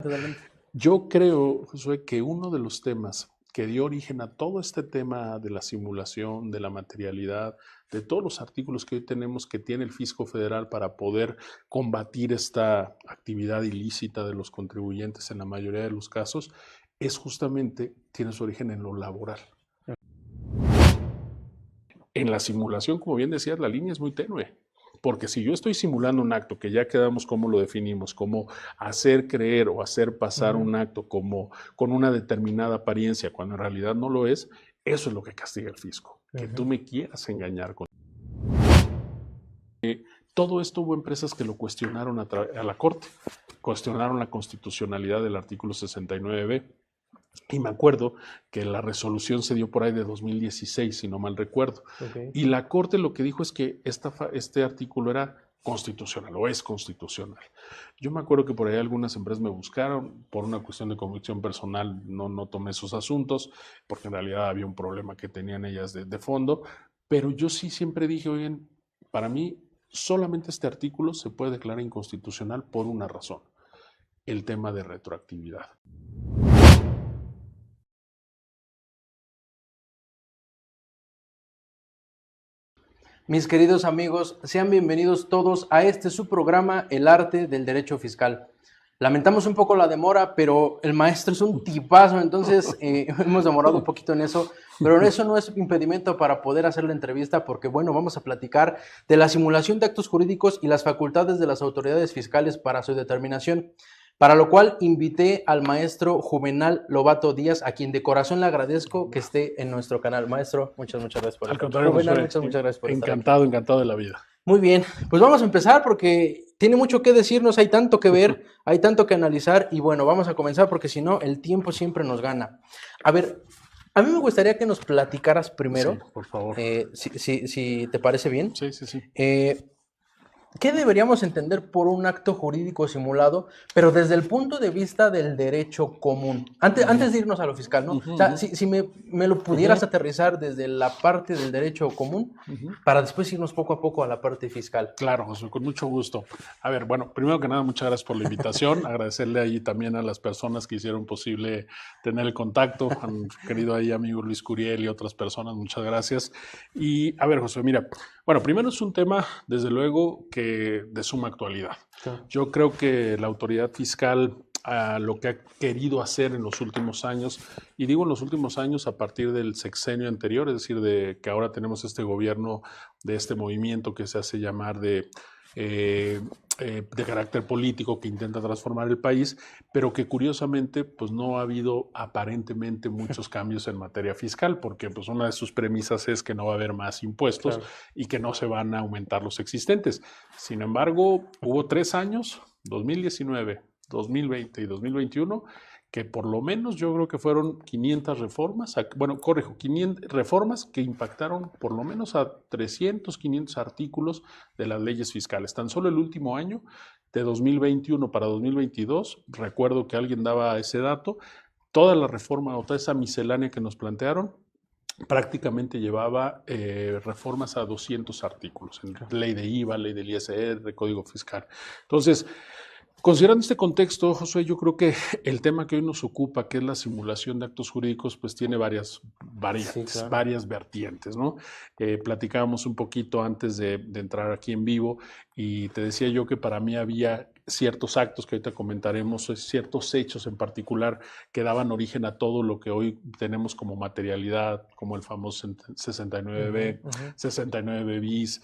Totalmente. Yo creo, Josué, que uno de los temas que dio origen a todo este tema de la simulación, de la materialidad, de todos los artículos que hoy tenemos que tiene el Fisco Federal para poder combatir esta actividad ilícita de los contribuyentes en la mayoría de los casos, es justamente, tiene su origen en lo laboral. En la simulación, como bien decías, la línea es muy tenue. Porque si yo estoy simulando un acto, que ya quedamos cómo lo definimos, como hacer creer o hacer pasar un acto como con una determinada apariencia, cuando en realidad no lo es, eso es lo que castiga el fisco, que tú me quieras engañar con. Todo esto hubo empresas que lo cuestionaron a la Corte, cuestionaron la constitucionalidad del artículo 69B. Y me acuerdo que la resolución se dio por ahí de 2016, si no mal recuerdo. Okay. Y la Corte lo que dijo es que este artículo era constitucional o es constitucional. Yo me acuerdo que por ahí algunas empresas me buscaron por una cuestión de convicción personal, no tomé esos asuntos, porque en realidad había un problema que tenían ellas de fondo, pero yo sí siempre dije, oigan, para mí solamente este artículo se puede declarar inconstitucional por una razón, el tema de retroactividad. Mis queridos amigos, sean bienvenidos todos a su programa, El Arte del Derecho Fiscal. Lamentamos un poco la demora, pero el maestro es un tipazo, entonces hemos demorado un poquito en eso, pero eso no es impedimento para poder hacer la entrevista, porque bueno, vamos a platicar de la simulación de actos jurídicos y las facultades de las autoridades fiscales para su determinación. Para lo cual invité al maestro Juvenal Lobato Díaz, a quien de corazón le agradezco que esté en nuestro canal. Maestro, muchas gracias por estar aquí. Juvenal, muchas gracias por estar aquí. Encantado de la vida. Muy bien, pues vamos a empezar porque tiene mucho que decirnos, hay tanto que ver, hay tanto que analizar y bueno, vamos a comenzar porque si no, el tiempo siempre nos gana. A ver, a mí me gustaría que nos platicaras primero. Sí, por favor. Si te parece bien. Sí. ¿Qué deberíamos entender por un acto jurídico simulado, pero desde el punto de vista del derecho común? Antes de irnos a lo fiscal, ¿no? O sea, si me lo pudieras aterrizar desde la parte del derecho común, para después irnos poco a poco a la parte fiscal. Claro, José, con mucho gusto. A ver, bueno, primero que nada, muchas gracias por la invitación. Agradecerle ahí también a las personas que hicieron posible tener el contacto, a mi querido ahí amigo Luis Curiel y otras personas, muchas gracias. Y a ver, José, mira, bueno, primero es un tema, desde luego, que de suma actualidad. Sí. Yo creo que la autoridad fiscal lo que ha querido hacer en los últimos años, y digo en los últimos años a partir del sexenio anterior, es decir, de que ahora tenemos este gobierno de este movimiento que se hace llamar de carácter político que intenta transformar el país, pero que curiosamente pues no ha habido aparentemente muchos cambios en materia fiscal, porque pues una de sus premisas es que no va a haber más impuestos, claro, y que no se van a aumentar los existentes. Sin embargo, hubo 3 años, 2019, 2020 y 2021, que por lo menos yo creo que fueron 500 reformas, 500 reformas que impactaron por lo menos a 300, 500 artículos de las leyes fiscales. Tan solo el último año, de 2021 para 2022, recuerdo que alguien daba ese dato, toda la reforma o toda esa miscelánea que nos plantearon, prácticamente llevaba reformas a 200 artículos, en ley de IVA, ley del ISR, código fiscal. Entonces, considerando este contexto, Josué, yo creo que el tema que hoy nos ocupa, que es la simulación de actos jurídicos, pues tiene varias vertientes, ¿no? Platicábamos un poquito antes de entrar aquí en vivo y te decía yo que para mí había ciertos actos que ahorita comentaremos, ciertos hechos en particular que daban origen a todo lo que hoy tenemos como materialidad, como el famoso 69B, 69 bis,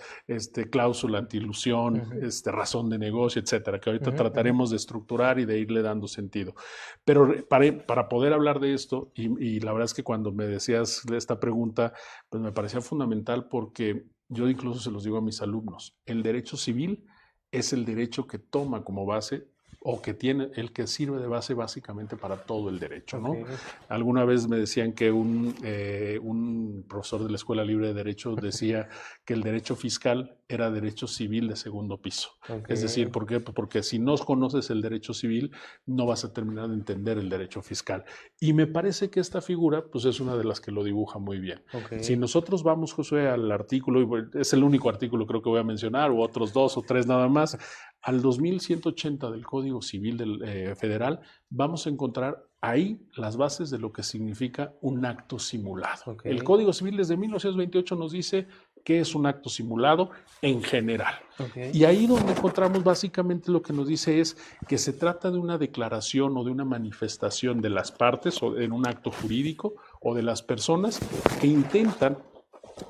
cláusula antiilusión, razón de negocio, etcétera, que ahorita trataremos de estructurar y de irle dando sentido. Pero para poder hablar de esto, y la verdad es que cuando me decías esta pregunta, pues me parecía fundamental porque yo incluso se los digo a mis alumnos, el derecho civil es el derecho que toma como base o que tiene, el que sirve de base básicamente para todo el derecho, ¿no? Okay. Alguna vez me decían que un profesor de la Escuela Libre de Derecho decía que el derecho fiscal era derecho civil de segundo piso. Okay. Es decir, ¿por qué? Porque si no conoces el derecho civil, no vas a terminar de entender el derecho fiscal. Y me parece que esta figura, pues es una de las que lo dibuja muy bien. Okay. Si nosotros vamos, Josué, al artículo, y es el único artículo creo que voy a mencionar, o otros 2 o 3 nada más, al 2180 del Código Civil Federal, vamos a encontrar ahí las bases de lo que significa un acto simulado. Okay. El Código Civil desde 1928 nos dice qué es un acto simulado en general. Okay. Y ahí donde encontramos básicamente lo que nos dice es que se trata de una declaración o de una manifestación de las partes o en un acto jurídico o de las personas que intentan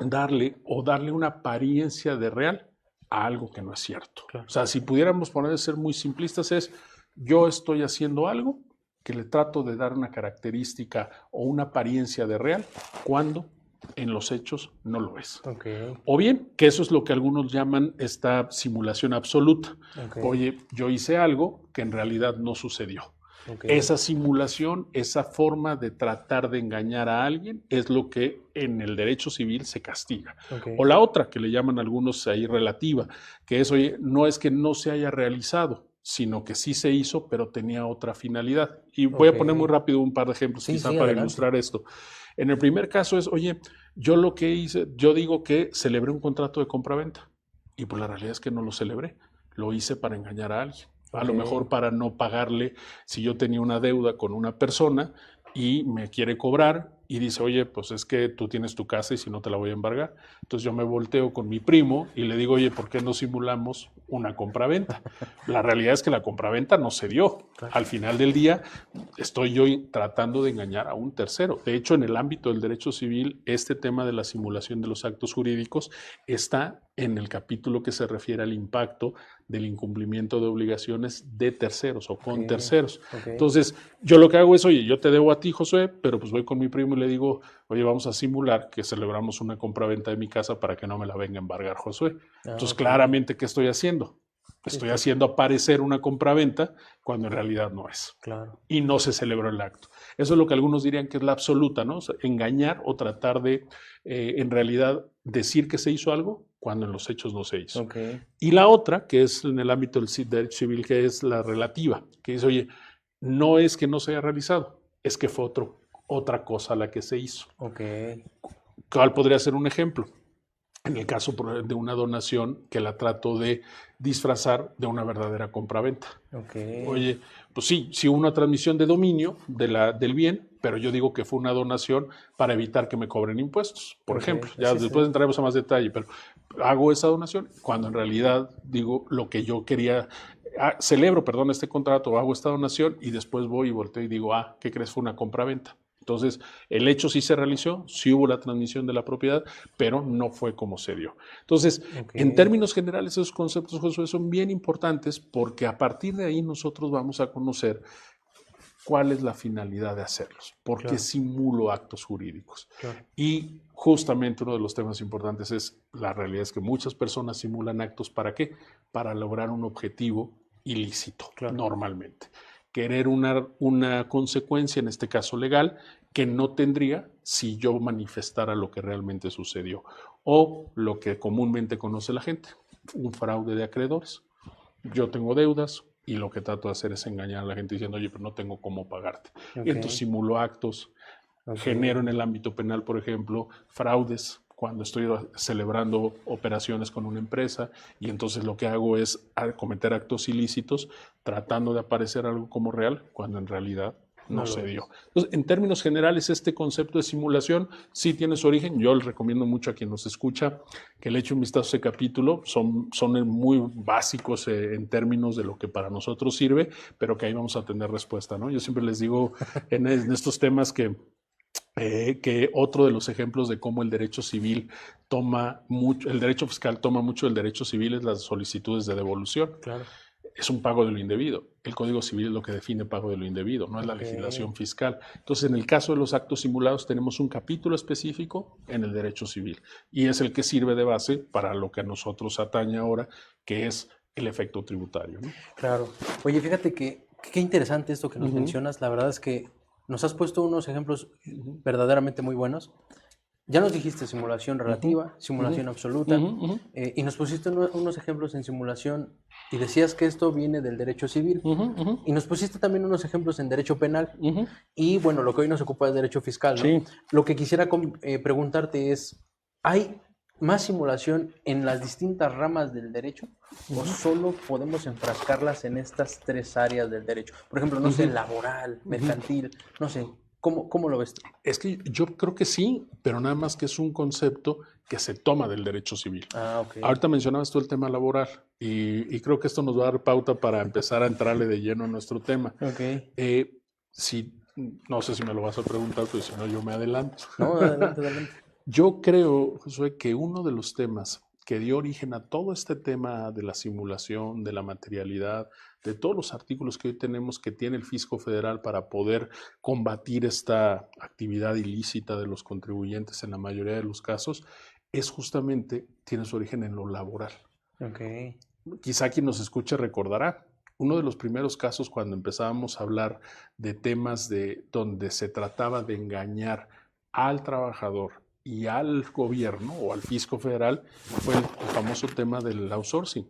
darle una apariencia de real a algo que no es cierto. Claro. O sea, si pudiéramos poner de ser muy simplistas es, yo estoy haciendo algo que le trato de dar una característica o una apariencia de real cuando en los hechos no lo es. Okay. O bien, que eso es lo que algunos llaman esta simulación absoluta. Okay. Oye, yo hice algo que en realidad no sucedió. Okay. Esa simulación, esa forma de tratar de engañar a alguien es lo que en el derecho civil se castiga. Okay. O la otra, que le llaman algunos ahí relativa, que es, oye, no es que no se haya realizado, sino que sí se hizo, pero tenía otra finalidad. Y voy a poner muy rápido un par de ejemplos quizá para ilustrar esto. En el primer caso es, oye, yo lo que hice, yo digo que celebré un contrato de compraventa y pues la realidad es que no lo celebré, lo hice para engañar a alguien. A lo mejor para no pagarle, si yo tenía una deuda con una persona y me quiere cobrar y dice, oye, pues es que tú tienes tu casa y si no te la voy a embargar. Entonces yo me volteo con mi primo y le digo, oye, ¿por qué no simulamos una compraventa? La realidad es que la compraventa no se dio. Al final del día estoy yo tratando de engañar a un tercero. De hecho, en el ámbito del derecho civil, este tema de la simulación de los actos jurídicos está en el capítulo que se refiere al impacto del incumplimiento de obligaciones de terceros o con terceros. Entonces, yo lo que hago es, oye, yo te debo a ti, Josué, pero pues voy con mi primo y le digo, oye, vamos a simular que celebramos una compraventa de mi casa para que no me la venga a embargar Josué. Entonces, claramente, ¿qué estoy haciendo? Estoy haciendo aparecer una compraventa cuando en realidad no es. Claro. Y no se celebró el acto. Eso es lo que algunos dirían que es la absoluta, ¿no? O sea, engañar o tratar de, en realidad, decir que se hizo algo cuando en los hechos no se hizo. Okay. Y la otra, que es en el ámbito del derecho civil, que es la relativa, que dice, oye, no es que no se haya realizado, es que fue otra cosa la que se hizo. Okay. ¿Cuál podría ser un ejemplo? En el caso de una donación que la trato de disfrazar de una verdadera compraventa. Okay. Oye, pues sí hubo una transmisión de dominio del bien, pero yo digo que fue una donación para evitar que me cobren impuestos, por ejemplo. Ya después entraremos a más detalle, pero hago esa donación cuando en realidad digo lo que yo quería, celebro, este contrato, hago esta donación y después voy y volteo y digo, ¿qué crees? Fue una compraventa. Entonces, el hecho sí se realizó, sí hubo la transmisión de la propiedad, pero no fue como se dio. Entonces, en términos generales, esos conceptos, Josué, son bien importantes porque a partir de ahí nosotros vamos a conocer cuál es la finalidad de hacerlos, por qué simulo actos jurídicos. Y justamente uno de los temas importantes es, la realidad es que muchas personas simulan actos, ¿para qué? Para lograr un objetivo ilícito, normalmente. Querer una consecuencia, en este caso legal, que no tendría si yo manifestara lo que realmente sucedió. O lo que comúnmente conoce la gente, un fraude de acreedores. Yo tengo deudas y lo que trato de hacer es engañar a la gente diciendo, oye, pero no tengo cómo pagarte. Y entonces simulo actos, genero en el ámbito penal, por ejemplo, fraudes, cuando estoy celebrando operaciones con una empresa y entonces lo que hago es cometer actos ilícitos tratando de aparecer algo como real cuando en realidad no se dio. Entonces, en términos generales, este concepto de simulación sí tiene su origen. Yo le recomiendo mucho a quien nos escucha que le eche un vistazo a ese capítulo. Son muy básicos en términos de lo que para nosotros sirve, pero que ahí vamos a tener respuesta, ¿no? Yo siempre les digo en estos temas que otro de los ejemplos de cómo el derecho civil el derecho fiscal toma mucho del derecho civil es las solicitudes de devolución. Claro. Es un pago de lo indebido. El Código Civil es lo que define pago de lo indebido, no es la legislación fiscal. Entonces, en el caso de los actos simulados, tenemos un capítulo específico en el derecho civil y es el que sirve de base para lo que a nosotros atañe ahora, que es el efecto tributario, ¿no? Claro. Oye, fíjate que qué interesante esto que nos mencionas. La verdad es que nos has puesto unos ejemplos verdaderamente muy buenos. Ya nos dijiste simulación relativa, simulación absoluta, y nos pusiste unos ejemplos en simulación y decías que esto viene del derecho civil, y nos pusiste también unos ejemplos en derecho penal, y bueno, lo que hoy nos ocupa es derecho fiscal, ¿no? Sí. Lo que quisiera preguntarte es, ¿hay más simulación en las distintas ramas del derecho o solo podemos enfrascarlas en estas tres áreas del derecho? Por ejemplo, no sé, laboral, mercantil, no sé, ¿cómo lo ves tú? Es que yo creo que sí, pero nada más que es un concepto que se toma del derecho civil. Ah, ok. Ahorita mencionabas tú el tema laboral y creo que esto nos va a dar pauta para empezar a entrarle de lleno a nuestro tema. Ok. Si, no sé si me lo vas a preguntar, pues si no yo me adelanto. No, adelante, adelante. Yo creo, Josué, que uno de los temas que dio origen a todo este tema de la simulación, de la materialidad, de todos los artículos que hoy tenemos que tiene el Fisco Federal para poder combatir esta actividad ilícita de los contribuyentes en la mayoría de los casos, es justamente, tiene su origen en lo laboral. Ok. Quizá quien nos escuche recordará, uno de los primeros casos cuando empezábamos a hablar de temas de donde se trataba de engañar al trabajador y al gobierno o al fisco federal fue el famoso tema del outsourcing.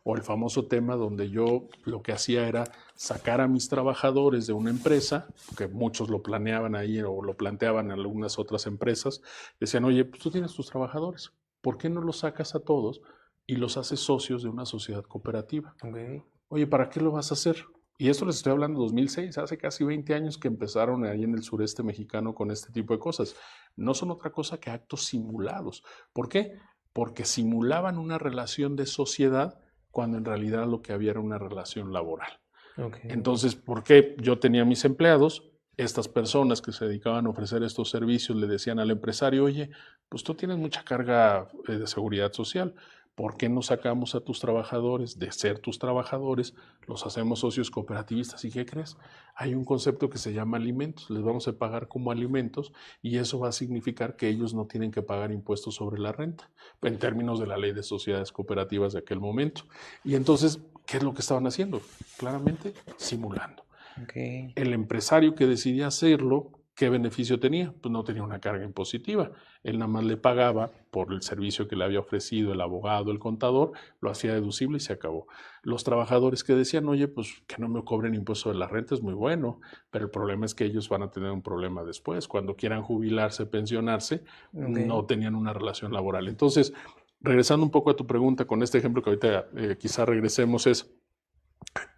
O el famoso tema donde yo lo que hacía era sacar a mis trabajadores de una empresa, que muchos lo planeaban ahí o lo planteaban en algunas otras empresas, decían, oye, pues tú tienes tus trabajadores, ¿por qué no los sacas a todos y los haces socios de una sociedad cooperativa? Okay. Oye, ¿para qué lo vas a hacer? Y esto les estoy hablando de 2006, hace casi 20 años que empezaron ahí en el sureste mexicano con este tipo de cosas. No son otra cosa que actos simulados. ¿Por qué? Porque simulaban una relación de sociedad cuando en realidad lo que había era una relación laboral. Okay. Entonces, ¿por qué yo tenía mis empleados? Estas personas que se dedicaban a ofrecer estos servicios le decían al empresario, oye, pues tú tienes mucha carga de seguridad social, ¿por qué no sacamos a tus trabajadores de ser tus trabajadores, los hacemos socios cooperativistas? ¿Y qué crees? Hay un concepto que se llama alimentos, les vamos a pagar como alimentos y eso va a significar que ellos no tienen que pagar impuestos sobre la renta, en términos de la ley de sociedades cooperativas de aquel momento. Y entonces, ¿qué es lo que estaban haciendo? Claramente, simulando. Okay. El empresario que decidía hacerlo, ¿qué beneficio tenía? Pues no tenía una carga impositiva. Él nada más le pagaba por el servicio que le había ofrecido el abogado, el contador, lo hacía deducible y se acabó. Los trabajadores que decían, oye, pues que no me cobren impuesto de la renta es muy bueno, pero el problema es que ellos van a tener un problema después. Cuando quieran jubilarse, pensionarse, no tenían una relación laboral. Entonces, regresando un poco a tu pregunta con este ejemplo que ahorita quizá regresemos es,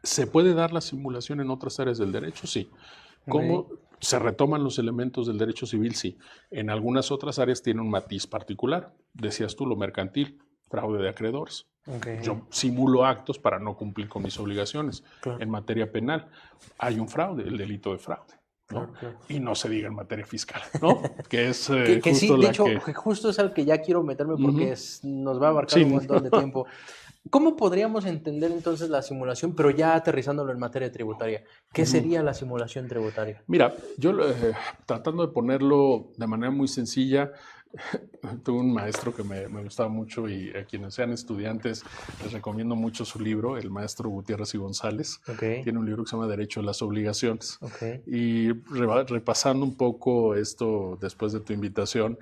¿se puede dar la simulación en otras áreas del derecho? Sí. ¿Cómo se retoman los elementos del derecho civil? Sí. En algunas otras áreas tiene un matiz particular. Decías tú lo mercantil, fraude de acreedores. Yo simulo actos para no cumplir con mis obligaciones. Claro. En materia penal hay un fraude, el delito de fraude. ¿no? Claro. Y no se diga en materia fiscal, ¿no? Que es que justo sí, de la hecho, que... justo es al que ya quiero meterme porque nos va a abarcar Sí. un montón de tiempo. ¿Cómo podríamos entender entonces la simulación, pero ya aterrizándolo en materia tributaria? ¿Qué sería la simulación tributaria? Mira, yo tratando de ponerlo de manera muy sencilla, tuve un maestro que me gustaba mucho y a quienes sean estudiantes les recomiendo mucho su libro, el maestro Gutiérrez y González. Tiene un libro que se llama Derecho a las Obligaciones. Y repasando un poco esto después de tu invitación,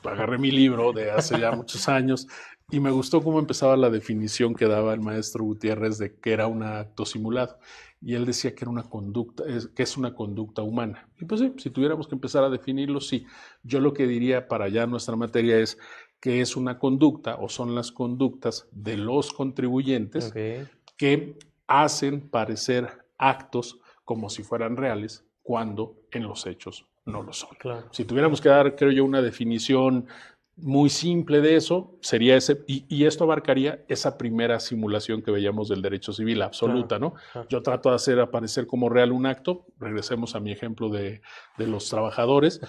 agarré mi libro de hace ya muchos años y me gustó cómo empezaba la definición que daba el maestro Gutiérrez de que era un acto simulado. Y él decía que era una conducta, que es una conducta humana. Y pues sí, si tuviéramos que empezar a definirlo, sí. Yo lo que diría para ya nuestra materia es que es una conducta o son las conductas de los contribuyentes que hacen parecer actos como si fueran reales cuando en los hechos no lo son. Claro. Si tuviéramos que dar, creo yo, una definición muy simple de eso, sería ese, y esto abarcaría esa primera simulación que veíamos del derecho civil, absoluta, ¿no? Yo trato de hacer aparecer como real un acto, regresemos a mi ejemplo de los trabajadores,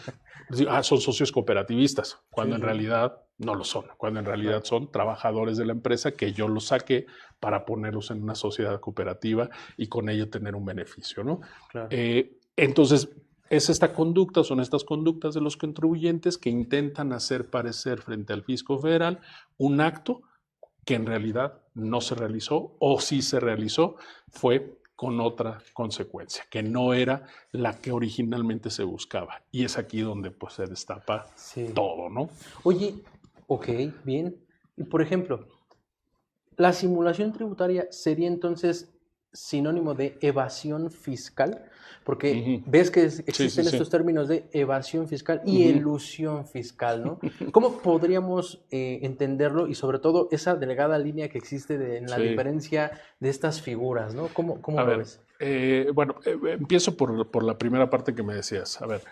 son socios cooperativistas, cuando en realidad no lo son, cuando en realidad son trabajadores de la empresa que yo los saqué para ponerlos en una sociedad cooperativa y con ello tener un beneficio, ¿no? Entonces, es esta conducta, son estas conductas de los contribuyentes que intentan hacer parecer frente al fisco federal un acto que en realidad no se realizó o si se realizó fue con otra consecuencia, que no era la que originalmente se buscaba. Y es aquí donde pues se destapa todo, ¿no? Oye, ok, bien. Y por ejemplo, la simulación tributaria sería entonces sinónimo de evasión fiscal? Porque Ujú. ves que Sí, existen sí, sí. estos términos de evasión fiscal y Ujú. elusión fiscal, ¿no? ¿Cómo podríamos entenderlo y sobre todo esa delgada línea que existe en la Sí. diferencia de estas figuras, ¿no? ¿Cómo A lo ver, ves? bueno, empiezo por la primera parte que me decías. A ver,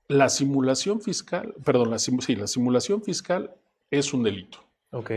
la simulación fiscal, perdón, sí, la simulación fiscal es un delito. Ok,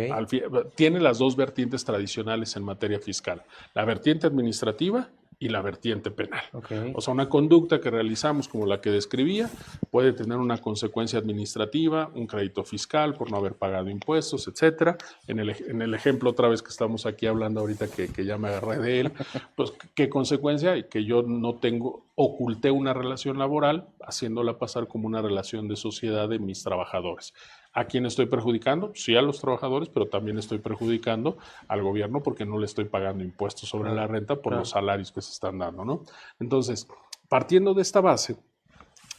Tiene las dos vertientes tradicionales en materia fiscal, la vertiente administrativa y la vertiente penal. ok, O sea, una conducta que realizamos como la que describía puede tener una consecuencia administrativa, un crédito fiscal por no haber pagado impuestos, etcétera. En el ejemplo otra vez que estamos aquí hablando ahorita que ya me agarré de él, pues qué consecuencia hay que yo no tengo, oculté una relación laboral haciéndola pasar como una relación de sociedad de mis trabajadores. ¿A quién estoy perjudicando? Sí, a los trabajadores, pero también estoy perjudicando al gobierno porque no le estoy pagando impuestos sobre la claro, renta por los claro. salarios que se están dando, ¿no? Entonces, partiendo de esta base,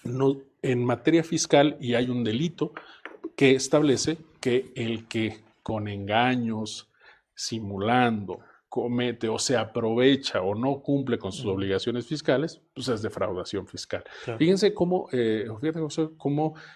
no, en materia fiscal y hay un delito que establece que el que con engaños, simulando, comete o se aprovecha o no cumple con sus Ujú, obligaciones fiscales, pues es defraudación fiscal. claro. Fíjense cómo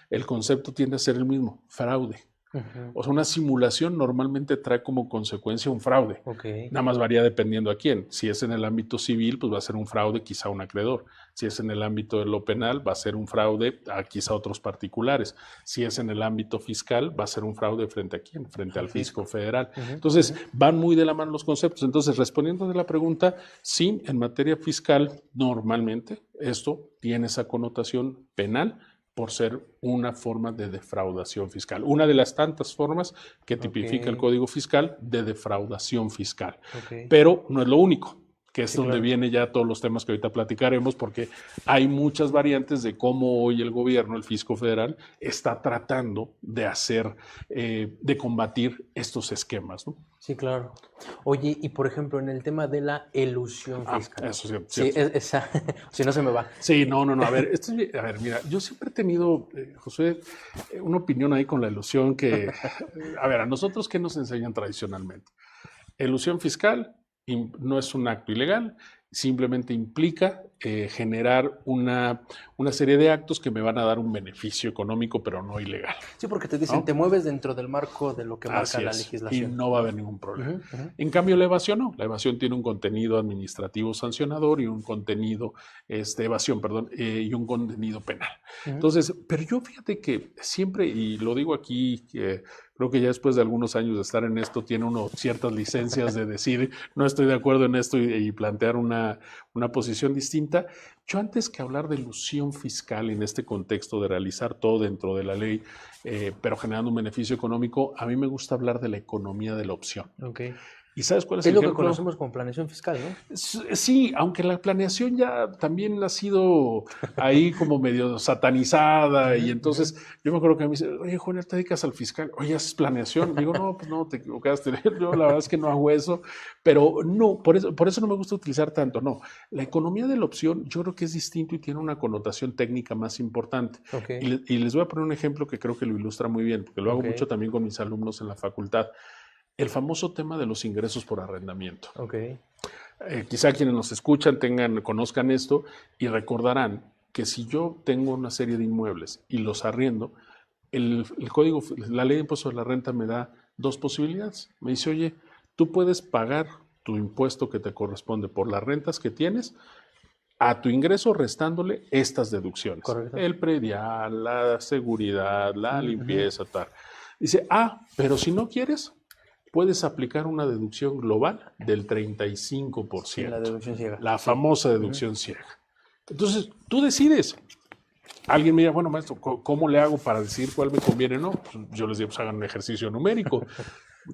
el concepto tiende a ser el mismo, fraude. Ujú, O sea, una simulación normalmente trae como consecuencia un fraude. ok, Nada más varía dependiendo a quién. Si es en el ámbito civil, pues va a ser un fraude quizá a un acreedor. Si es en el ámbito de lo penal, va a ser un fraude a quizá otros particulares. Si es en el ámbito fiscal, va a ser un fraude frente a quién, frente al al fisco fisco. federal. Ujú, Entonces, ujú, van muy de la mano los conceptos. Entonces, respondiendo a la pregunta, sí, en materia fiscal, normalmente esto tiene esa connotación penal por ser una forma de defraudación fiscal. Una de las tantas formas que ok, tipifica el Código Fiscal de defraudación fiscal. ok. Pero no es lo único, que es Sí, donde claro. viene ya todos los temas que ahorita platicaremos, porque hay muchas variantes de cómo hoy el gobierno, el fisco federal, está tratando de hacer, de combatir estos esquemas, ¿no? Sí, claro. Oye, y por ejemplo, en el tema de la elusión Ah, fiscal. eso es Sí, cierto. esa, si no se me va. Sí, no. A ver, a ver, mira, yo siempre he tenido, José, una opinión ahí con la ilusión que, a ver, a nosotros, ¿qué nos enseñan tradicionalmente? Elusión fiscal no es un acto ilegal, simplemente implica generar una serie de actos que me van a dar un beneficio económico, pero no ilegal, Sí, porque te dicen, te ¿no? mueves dentro del marco de lo que marca Así la es, y legislación, no va a haber ¿no? ningún problema. Ujú, ujú. En cambio, la evasión no. La evasión tiene un contenido administrativo sancionador y un contenido, evasión, perdón, y un contenido penal. Ujú. Entonces, pero yo fíjate que siempre, y lo digo aquí, que creo que ya después de algunos años de estar en esto, tiene uno ciertas licencias de decir, no estoy de acuerdo en esto y plantear una posición distinta. Yo antes que hablar de ilusión fiscal en este contexto de realizar todo dentro de la ley, pero generando un beneficio económico, a mí me gusta hablar de la economía de la opción. Ok. ¿Y sabes cuál es Que es el lo que ejemplo? conocemos como planeación fiscal, ¿no? Sí, aunque la planeación ya también ha sido ahí como medio satanizada y Ujú, ujú. entonces yo me acuerdo que me dice, oye, Juan, ¿te dedicas al fiscal? Oye, ¿haces planeación? Digo, no, pues no, te equivocaste. Yo la verdad es que no hago eso, pero no, por eso no me gusta utilizar tanto, no. La economía de la opción yo creo que es distinto y tiene una connotación técnica más importante. Ok, Y les voy a poner un ejemplo que creo que lo ilustra muy bien, porque lo hago ok, mucho también con mis alumnos en la facultad. El famoso tema de los ingresos por arrendamiento. ok. Quizá quienes nos escuchan conozcan esto y recordarán que si yo tengo una serie de inmuebles y los arriendo, código, la ley de impuesto de la renta me da dos posibilidades. Me dice, oye, tú puedes pagar tu impuesto que te corresponde por las rentas que tienes a tu ingreso restándole estas deducciones. Correcto. El predial, la seguridad, la Ujú, ujú. limpieza, tal. Dice, pero si no quieres, puedes aplicar una deducción global del Sí, la 35%, deducción ciega. la Sí. famosa Ujú. deducción ciega. Entonces, tú decides. Alguien me dirá, bueno, maestro, ¿cómo le hago para decir cuál me conviene? No, pues yo les digo, pues hagan un ejercicio numérico.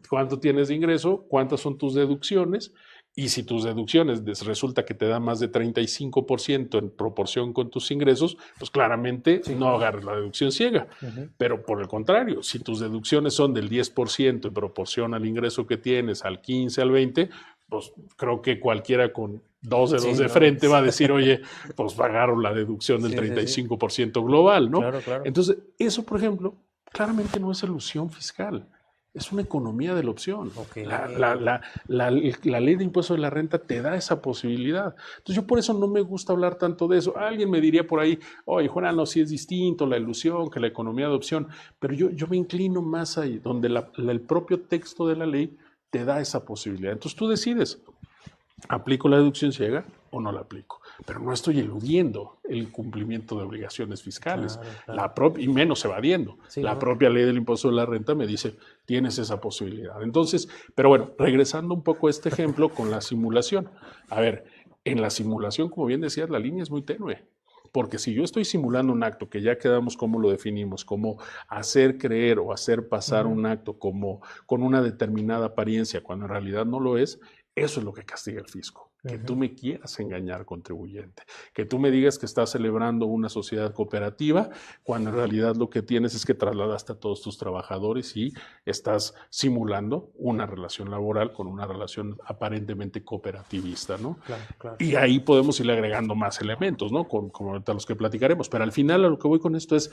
¿Cuánto tienes de ingreso? ¿Cuántas son tus deducciones? Y si tus deducciones resulta que te da más de 35% en proporción con tus ingresos, pues claramente Sí, no claro. agarres la deducción ciega. Ujú. Pero por el contrario, si tus deducciones son del 10% en proporción al ingreso que tienes, al 15, al 20, pues creo que cualquiera con dos dedos Sí, de no. frente va a decir, oye, pues pagaron la deducción del Sí, sí, sí. 35% global, ¿no? Claro, claro. Entonces, eso, por ejemplo, claramente no es elusión fiscal. Es una economía de la opción. Okay. La ley de impuesto de la renta te da esa posibilidad. Entonces yo por eso no me gusta hablar tanto de eso. Alguien me diría por ahí, oye, Juan, no, sí es distinto la ilusión que la economía de opción, pero yo me inclino más ahí, donde el propio texto de la ley te da esa posibilidad. Entonces tú decides, ¿aplico la deducción ciega o no la aplico? Pero no estoy eludiendo el cumplimiento de obligaciones fiscales, claro. Y menos evadiendo. Sí, la propia ley del impuesto de la renta me dice, tienes esa posibilidad. Entonces, pero bueno, regresando un poco a este ejemplo con la simulación. A ver, en la simulación, como bien decías, la línea es muy tenue. Porque si yo estoy simulando un acto, que ya quedamos como lo definimos, como hacer creer o hacer pasar un acto como con una determinada apariencia, cuando en realidad no lo es, eso es lo que castiga el fisco. Que tú me quieras engañar, contribuyente. Que tú me digas que estás celebrando una sociedad cooperativa, cuando en realidad lo que tienes es que trasladaste a todos tus trabajadores y estás simulando una relación laboral con una relación aparentemente cooperativista, ¿no? Claro, claro. Y ahí podemos ir agregando más elementos, ¿no? Como ahorita los que platicaremos. Pero al final a lo que voy con esto es,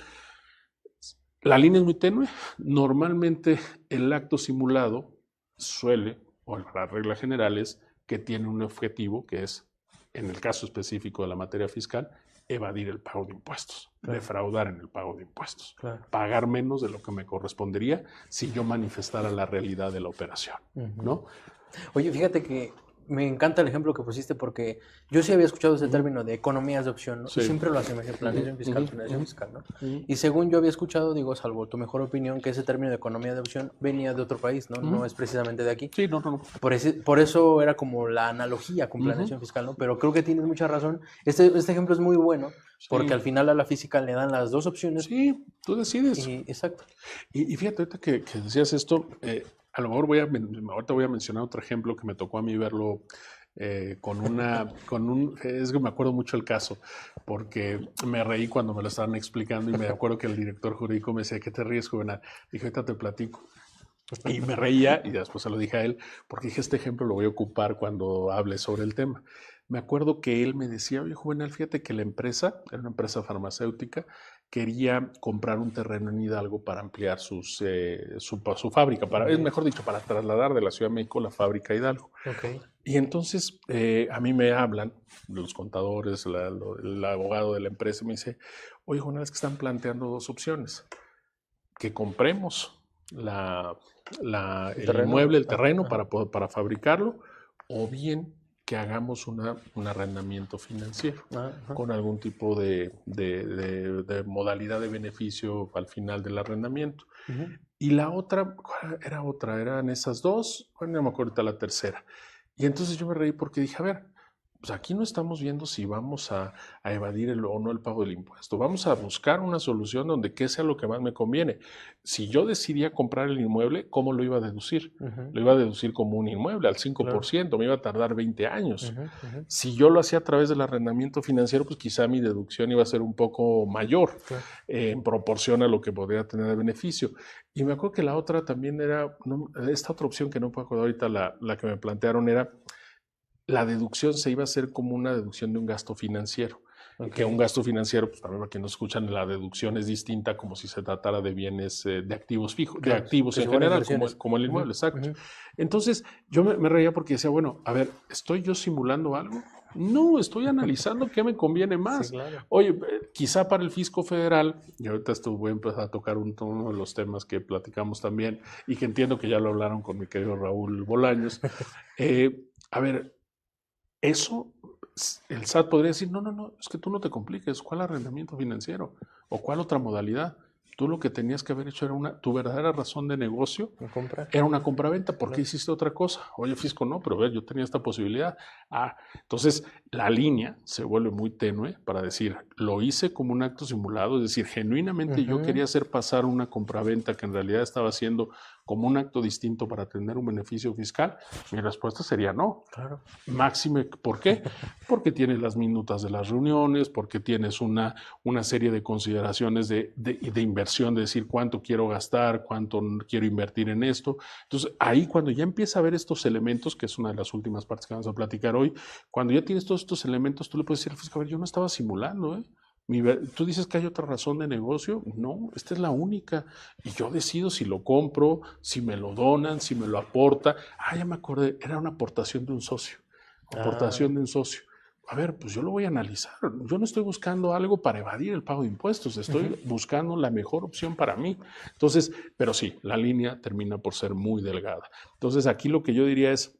la línea es muy tenue. Normalmente el acto simulado suele, o la regla general es, que tiene un objetivo que es, en el caso específico de la materia fiscal, evadir el pago de impuestos, claro. Defraudar en el pago de impuestos, claro. Pagar menos de lo que me correspondería si yo manifestara la realidad de la operación, ¿no? Oye, fíjate que me encanta el ejemplo que pusiste porque yo sí había escuchado ese término de economías de opción, ¿no? Sí. Y siempre lo asemejé, planeación fiscal, ¿no? Y según yo había escuchado, digo, salvo tu mejor opinión, que ese término de economía de opción venía de otro país, ¿no? No es precisamente de aquí. Sí, no. Por eso era como la analogía con planeación fiscal, ¿no? Pero creo que tienes mucha razón. Este ejemplo es muy bueno porque al final a la física le dan las dos opciones. Sí, tú decides. Exacto. Y fíjate, ahorita que decías esto, a lo mejor ahorita voy a mencionar otro ejemplo que me tocó a mí verlo es que me acuerdo mucho el caso, porque me reí cuando me lo estaban explicando y me acuerdo que el director jurídico me decía, ¿qué te ríes, Juvenal? Dije, ahorita te platico. Y me reía y después se lo dije a él, porque dije, este ejemplo lo voy a ocupar cuando hable sobre el tema. Me acuerdo que él me decía, oye, Juvenal, fíjate que la empresa, era una empresa farmacéutica, quería comprar un terreno en Hidalgo para ampliar su fábrica, es mejor dicho, para trasladar de la Ciudad de México la fábrica a Hidalgo. Okay. Y entonces a mí me hablan los contadores, el abogado de la empresa, y me dice, oye, Juvenal, es que están planteando dos opciones, que compremos el inmueble, el terreno para fabricarlo, o bien que hagamos un arrendamiento financiero con algún tipo de modalidad de beneficio al final del arrendamiento. Y la otra, eran esas dos, bueno, no me acuerdo ahorita la tercera. Y entonces yo me reí porque dije, a ver, pues aquí no estamos viendo si vamos a evadir o no el pago del impuesto. Vamos a buscar una solución donde qué sea lo que más me conviene. Si yo decidía comprar el inmueble, ¿cómo lo iba a deducir? Lo iba a deducir como un inmueble al 5%, claro. Me iba a tardar 20 años. Si yo lo hacía a través del arrendamiento financiero, pues quizá mi deducción iba a ser un poco mayor, claro. En proporción a lo que podría tener de beneficio. Y me acuerdo que la otra también era, esta otra opción que no puedo acordar ahorita, la que me plantearon era, la deducción se iba a hacer como una deducción de un gasto financiero. Okay. Que un gasto financiero, pues también para quienes nos escuchan, la deducción es distinta como si se tratara de bienes, de activos fijos, claro, de activos en general, como el inmueble, exacto. Entonces, yo me reía porque decía, bueno, a ver, ¿estoy yo simulando algo? No, estoy analizando qué me conviene más. Sí, claro. Oye, quizá para el fisco federal, y ahorita voy a empezar a tocar uno de los temas que platicamos también, y que entiendo que ya lo hablaron con mi querido Raúl Bolaños. A ver, eso, el SAT podría decir, no, es que tú no te compliques, ¿cuál arrendamiento financiero? ¿O cuál otra modalidad? Tú lo que tenías que haber hecho era tu verdadera razón de negocio era una compraventa. ¿Por qué hiciste otra cosa? Oye, fisco, no, pero yo tenía esta posibilidad. Entonces la línea se vuelve muy tenue para decir, lo hice como un acto simulado, es decir, genuinamente yo quería hacer pasar una compraventa que en realidad estaba haciendo como un acto distinto para tener un beneficio fiscal. Mi respuesta sería no. Claro. Máxime, ¿por qué? Porque tienes las minutas de las reuniones, porque tienes una serie de consideraciones de inversión, de decir cuánto quiero gastar, cuánto quiero invertir en esto. Entonces, ahí cuando ya empieza a ver estos elementos, que es una de las últimas partes que vamos a platicar hoy, cuando ya tienes todos estos elementos, tú le puedes decir al fisco, a ver, yo no estaba simulando, ¿Tú dices que hay otra razón de negocio? No, esta es la única. Y yo decido si lo compro, si me lo donan, si me lo aporta. Ya me acordé, era una aportación de un socio. Aportación de un socio. A ver, pues yo lo voy a analizar. Yo no estoy buscando algo para evadir el pago de impuestos, estoy buscando la mejor opción para mí. Entonces, pero sí, la línea termina por ser muy delgada. Entonces, aquí lo que yo diría es,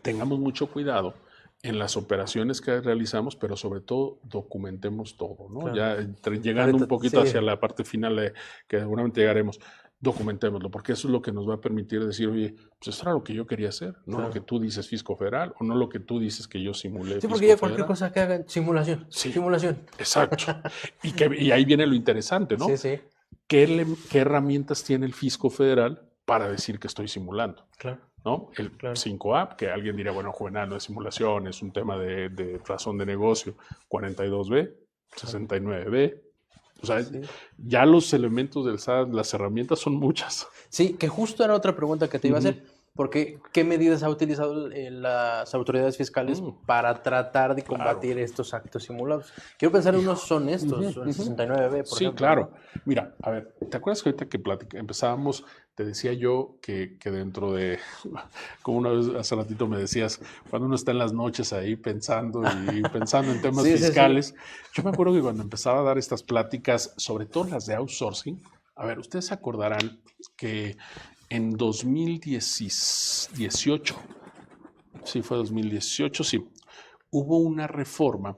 tengamos mucho cuidado en las operaciones que realizamos, pero sobre todo documentemos todo, ¿no? Claro. Ya llegando un poquito Sí. hacia la parte final que seguramente llegaremos, documentémoslo, porque eso es lo que nos va a permitir decir, oye, pues eso era lo que yo quería hacer, no lo que tú dices fisco federal, o no lo que tú dices que yo simulé Sí, fisco porque ya federal. cualquier cosa que hagan, simulación. Sí, Simulación. exacto. Y ahí viene lo interesante, ¿no? Sí, sí. ¿Qué herramientas tiene el fisco federal para decir que estoy simulando? Claro. ¿No? El Claro. 5A, que alguien diría, bueno, Juvenal no es simulación, es un tema de razón de negocio. 42B, 69B. O sea, Sí. ya los elementos del SAT, las herramientas son muchas. Sí, que justo era otra pregunta que te iba a hacer. Porque, ¿qué medidas ha utilizado las autoridades fiscales para tratar de combatir estos actos simulados? Quiero pensar en unos son estos, el 69B, por Sí, ejemplo. claro. Mira, a ver, ¿te acuerdas que ahorita que empezábamos, te decía yo que dentro de, como una vez hace ratito me decías, cuando uno está en las noches ahí pensando en temas fiscales, yo me acuerdo que cuando empezaba a dar estas pláticas, sobre todo las de outsourcing, a ver, ustedes se acordarán que en 2018, sí, fue 2018, sí, hubo una reforma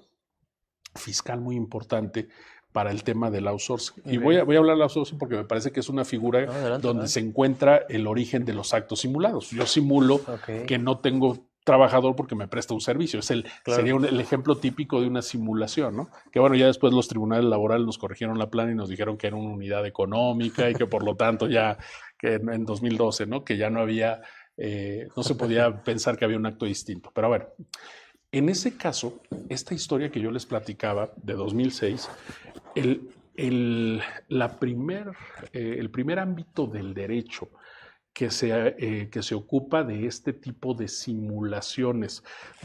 fiscal muy importante para el tema del outsourcing. Okay. Y voy a hablar del outsourcing porque me parece que es una figura donde se encuentra el origen de los actos simulados. Yo simulo que no tengo trabajador porque me presta un servicio. Sería el ejemplo típico de una simulación, ¿no? Que bueno, ya después los tribunales laborales nos corrigieron la plana y nos dijeron que era una unidad económica y que por lo tanto ya, que en 2012, ¿no? Que ya no había, no se podía pensar que había un acto distinto. Pero a ver, en ese caso, esta historia que yo les platicaba de 2006, el primer ámbito del derecho que se ocupa de este tipo de simulaciones,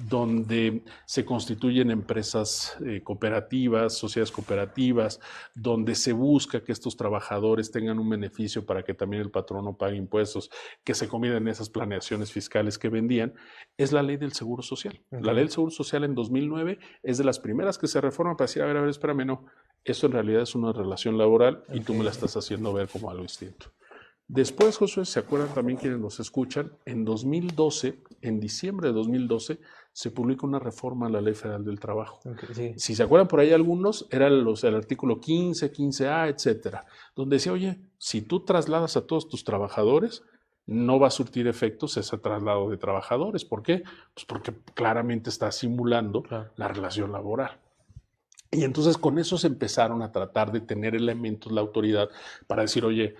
donde se constituyen empresas cooperativas, sociedades cooperativas, donde se busca que estos trabajadores tengan un beneficio para que también el patrón no pague impuestos, que se combinen en esas planeaciones fiscales que vendían, es la ley del Seguro Social. La ley del Seguro Social en 2009 es de las primeras que se reforma para decir, a ver, espérame, no, esto en realidad es una relación laboral y tú me la estás haciendo ver como algo distinto. Después, Josué, ¿se acuerdan también quienes nos escuchan? En 2012, en diciembre de 2012, se publica una reforma a la Ley Federal del Trabajo. Si se acuerdan por ahí algunos, era el artículo 15, 15A, etcétera, donde decía, oye, si tú trasladas a todos tus trabajadores, no va a surtir efectos ese traslado de trabajadores. ¿Por qué? Pues porque claramente está simulando la relación laboral. Y entonces con eso se empezaron a tratar de tener elementos la autoridad para decir, oye,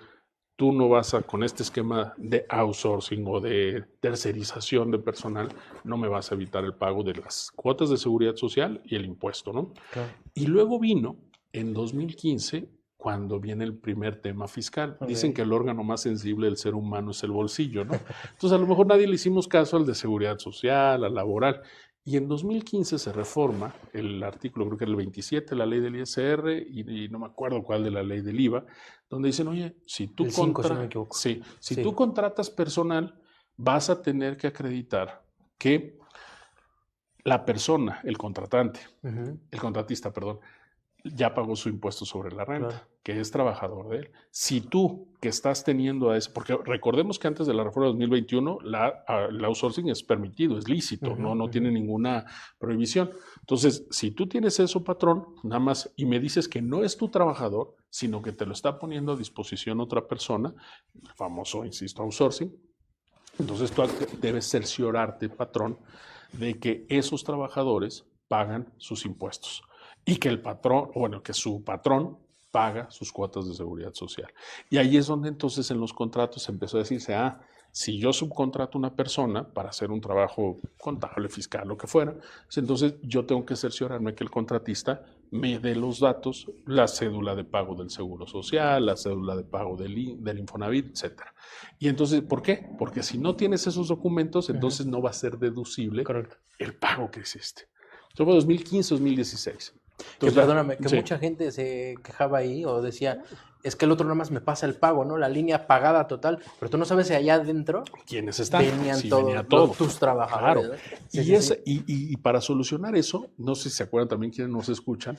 tú no vas con este esquema de outsourcing o de tercerización de personal, no me vas a evitar el pago de las cuotas de seguridad social y el impuesto, ¿no? Claro. Y luego vino en 2015, cuando viene el primer tema fiscal. Dicen que el órgano más sensible del ser humano es el bolsillo, ¿no? Entonces a lo mejor nadie le hicimos caso al de seguridad social, al laboral. Y en 2015 se reforma el artículo, creo que era el 27, la ley del ISR, y no me acuerdo cuál de la ley del IVA, donde dicen, oye, si tú contratas personal, vas a tener que acreditar que la persona, el contratista, ya pagó su impuesto sobre la renta, que es trabajador de él. Si tú que estás teniendo a ese, porque recordemos que antes de la reforma de 2021, el outsourcing es permitido, es lícito, no tiene ninguna prohibición. Entonces, si tú tienes eso, patrón, nada más, y me dices que no es tu trabajador, sino que te lo está poniendo a disposición otra persona, el famoso, insisto, outsourcing, entonces tú debes cerciorarte, patrón, de que esos trabajadores pagan sus impuestos. Y que que su patrón paga sus cuotas de seguridad social. Y ahí es donde entonces en los contratos se empezó a decirse, si yo subcontrato a una persona para hacer un trabajo contable, fiscal, lo que fuera, entonces yo tengo que cerciorarme que el contratista me dé los datos, la cédula de pago del Seguro Social, la cédula de pago del Infonavit, etc. Y entonces, ¿por qué? Porque si no tienes esos documentos, entonces no va a ser deducible el pago que hiciste. Eso fue 2015-2016. Que perdóname, que sí. mucha gente se quejaba ahí o decía, es que el otro nada más me pasa el pago, ¿no? La línea pagada total, pero tú no sabes si allá adentro ¿Quiénes están? venían Sí, todos venía todo. tus trabajadores. Claro. ¿No? Sí, Y, sí, ese, sí. y para solucionar eso, no sé si se acuerdan también quienes nos escuchan,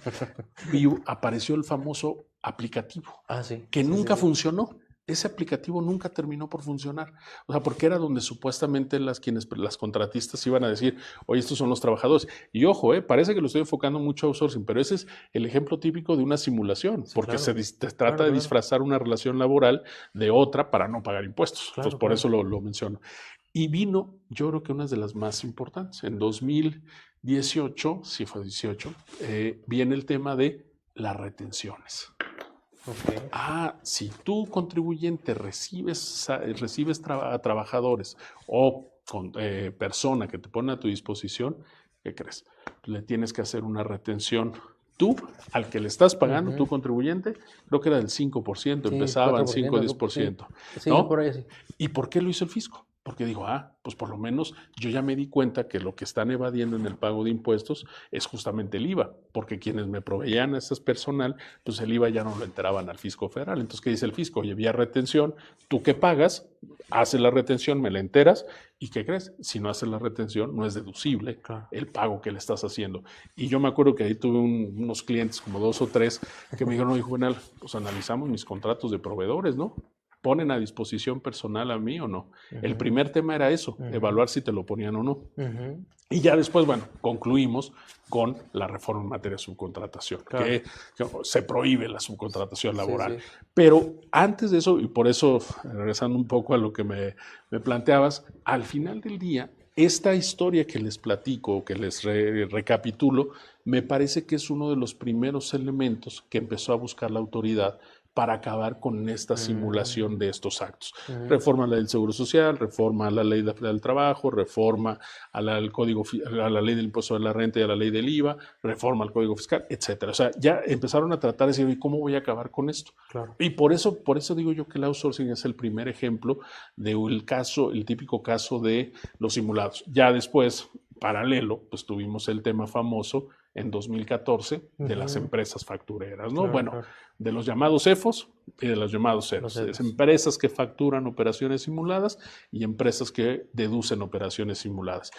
apareció el famoso aplicativo, Ah, sí. que Sí, nunca sí, sí. funcionó. Ese aplicativo nunca terminó por funcionar. O sea, porque era donde supuestamente las contratistas iban a decir, oye, estos son los trabajadores. Y ojo, parece que lo estoy enfocando mucho a outsourcing, pero ese es el ejemplo típico de una simulación, Sí, porque claro. se trata Claro, de claro. disfrazar una relación laboral de otra para no pagar impuestos. Claro, Entonces, por claro. eso lo menciono. Y vino, yo creo que una de las más importantes. En 2018, si fue 18, viene el tema de las retenciones. Okay. Si tú, contribuyente, recibes a trabajadores o persona que te pone a tu disposición, ¿qué crees? Le tienes que hacer una retención. Tú, al que le estás pagando, tu contribuyente, creo que era del 5%, Sí, empezaban 4%, 5 o 10%. sí, ¿No? por ahí sí. ¿Y por qué lo hizo el fisco? Porque dijo, pues por lo menos yo ya me di cuenta que lo que están evadiendo en el pago de impuestos es justamente el IVA, porque quienes me proveían a ese personal, pues el IVA ya no lo enteraban al fisco federal. Entonces, ¿qué dice el fisco? Oye, vía retención, ¿tú qué pagas? Haces la retención, me la enteras, ¿y qué crees? Si no haces la retención, no es deducible el pago que le estás haciendo. Y yo me acuerdo que ahí tuve unos clientes, como 2 o 3, que me dijeron, oye, Juvenal, pues analizamos mis contratos de proveedores, ¿no? ¿Ponen a disposición personal a mí o no? El primer tema era eso, evaluar si te lo ponían o no. Y ya después, bueno, concluimos con la reforma en materia de subcontratación, que se prohíbe la subcontratación laboral. Sí. Pero antes de eso, y por eso, regresando un poco a lo que me planteabas, al final del día, esta historia que les platico, que les recapitulo, me parece que es uno de los primeros elementos que empezó a buscar la autoridad para acabar con esta simulación de estos actos. Reforma a la ley del Seguro Social, reforma a la ley del trabajo, reforma a la ley del impuesto de la renta y a la ley del IVA, reforma al Código Fiscal, etcétera. O sea, ya empezaron a tratar de decir, ¿cómo voy a acabar con esto? Claro. Y por eso digo yo que el outsourcing es el primer ejemplo el típico caso de los simulados. Ya después, paralelo, pues tuvimos el tema famoso en 2014 de las empresas factureras, ¿no? De los llamados EFOS y de los llamados CEROS. Es empresas que facturan operaciones simuladas y empresas que deducen operaciones simuladas.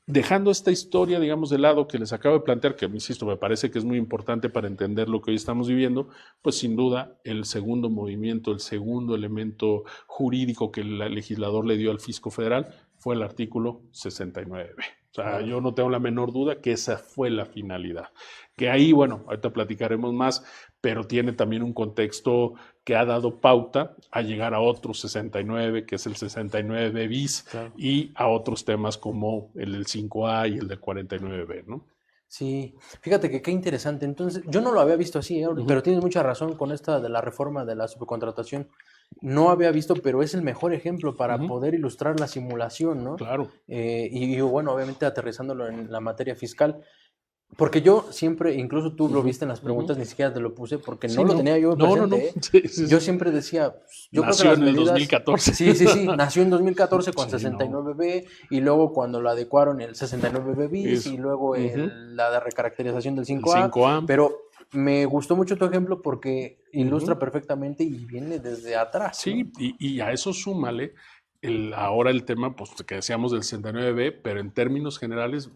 Dejando esta historia, digamos, de lado que les acabo de plantear, que, insisto, me parece que es muy importante para entender lo que hoy estamos viviendo, pues sin duda el segundo movimiento, el segundo elemento jurídico que el legislador le dio al fisco federal fue el artículo 69B. O sea, yo no tengo la menor duda que esa fue la finalidad. Que ahí, bueno, ahorita platicaremos más, pero tiene también un contexto que ha dado pauta a llegar a otro 69, que es el 69 bis, y a otros temas como el del 5A y el del 49B, ¿no? Sí, fíjate que qué interesante. Entonces, yo no lo había visto así, pero tienes mucha razón con esta de la reforma de la subcontratación. No había visto, pero es el mejor ejemplo para poder ilustrar la simulación, ¿no? Claro. Y bueno, obviamente aterrizándolo en la materia fiscal. Porque yo siempre, incluso tú lo viste en las preguntas, ni siquiera te lo puse porque no lo tenía yo presente. Sí. Yo siempre decía, yo nació creo que en el 2014. Sí, nació en 2014 con 69B y luego cuando lo adecuaron el 69B bis y luego la de recaracterización del 5A. 5A. Pero me gustó mucho tu ejemplo porque ilustra perfectamente y viene desde atrás. Sí, ¿no? y a eso súmale ahora el tema, pues que decíamos del 69B, pero en términos generales,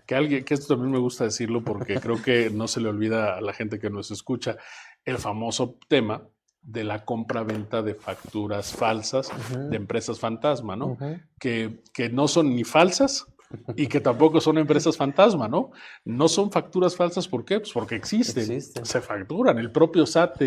que esto también me gusta decirlo porque creo que no se le olvida a la gente que nos escucha, el famoso tema de la compra-venta de facturas falsas de empresas fantasma, ¿no? Que no son ni falsas y que tampoco son empresas fantasma, ¿no? No son facturas falsas, ¿por qué? Pues porque existen. Se facturan. El propio SAT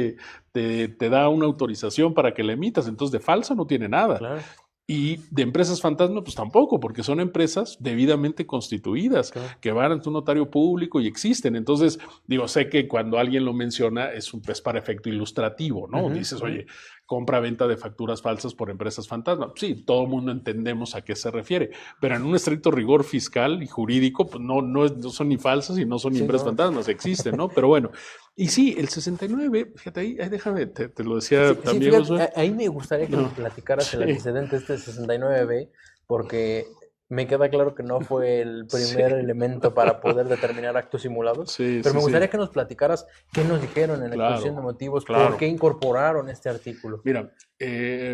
te da una autorización para que la emitas, entonces de falso no tiene nada. Claro. Y de empresas fantasma, pues tampoco, porque son empresas debidamente constituidas, que van ante un notario público y existen. Entonces, digo, sé que cuando alguien lo menciona es para efecto ilustrativo, ¿no? Dices, oye, compra-venta de facturas falsas por empresas fantasma. Sí, todo el mundo entendemos a qué se refiere, pero en un estricto rigor fiscal y jurídico, pues no son ni falsas y no son ni empresas fantasmas, existen, ¿no? Pero bueno, y sí, el 69, fíjate ahí déjame, te lo decía también. Fíjate, ahí me gustaría que me platicaras el antecedente este 69B, porque Me queda claro que no fue el Sí. primer elemento para poder determinar actos simulados, Sí, pero sí, me gustaría sí. que nos platicaras qué nos dijeron en la exposición de Claro, motivos, por claro. qué incorporaron este artículo. Mira,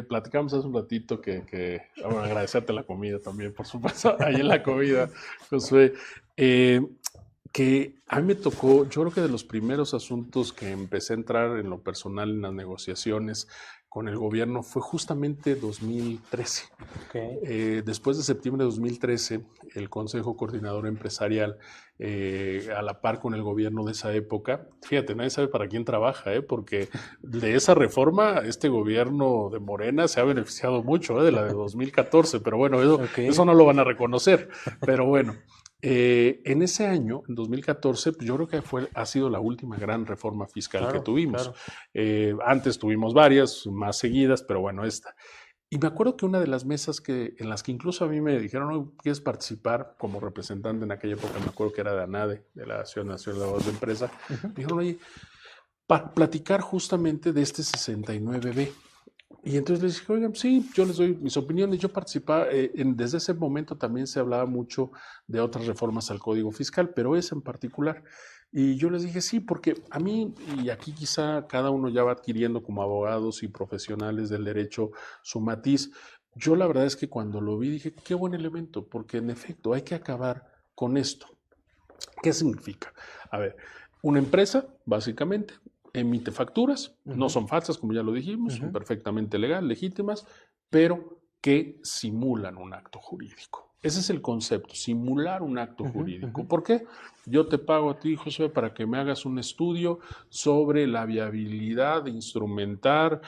platicamos hace un ratito bueno, agradecerte la comida también, por supuesto, ahí en la comida, Josué, eh, que a mí me tocó, yo creo que de los primeros asuntos que empecé a entrar en lo personal en las negociaciones con el gobierno fue justamente 2013. Okay. Después de septiembre de 2013, el Consejo Coordinador Empresarial, a la par con el gobierno de esa época, fíjate, nadie sabe para quién trabaja, porque de esa reforma este gobierno de Morena se ha beneficiado mucho, de la de 2014, pero bueno, eso no lo van a reconocer. Pero bueno, en ese año, en 2014, pues yo creo que ha sido la última gran reforma fiscal que tuvimos. Antes tuvimos varias, más seguidas, pero bueno, esta. Y me acuerdo que una de las mesas en las que incluso a mí me dijeron, ¿no quieres participar como representante en aquella época? Me acuerdo que era de ANADE, de la Asociación Nacional de Abogados de Empresa. Me dijeron, oye, para platicar justamente de este 69B. Y entonces les dije, oigan, sí, yo les doy mis opiniones. Yo participaba, desde ese momento también se hablaba mucho de otras reformas al Código Fiscal, pero esa en particular. Y yo les dije, sí, porque a mí, y aquí quizá cada uno ya va adquiriendo como abogados y profesionales del derecho su matiz, yo la verdad es que cuando lo vi dije, qué buen elemento, porque en efecto hay que acabar con esto. ¿Qué significa? A ver, una empresa, básicamente, emite facturas, no son falsas, como ya lo dijimos, son perfectamente legítimas, pero que simulan un acto jurídico. Ese es el concepto, simular un acto jurídico. ¿Por qué? Yo te pago a ti, José, para que me hagas un estudio sobre la viabilidad de instrumentar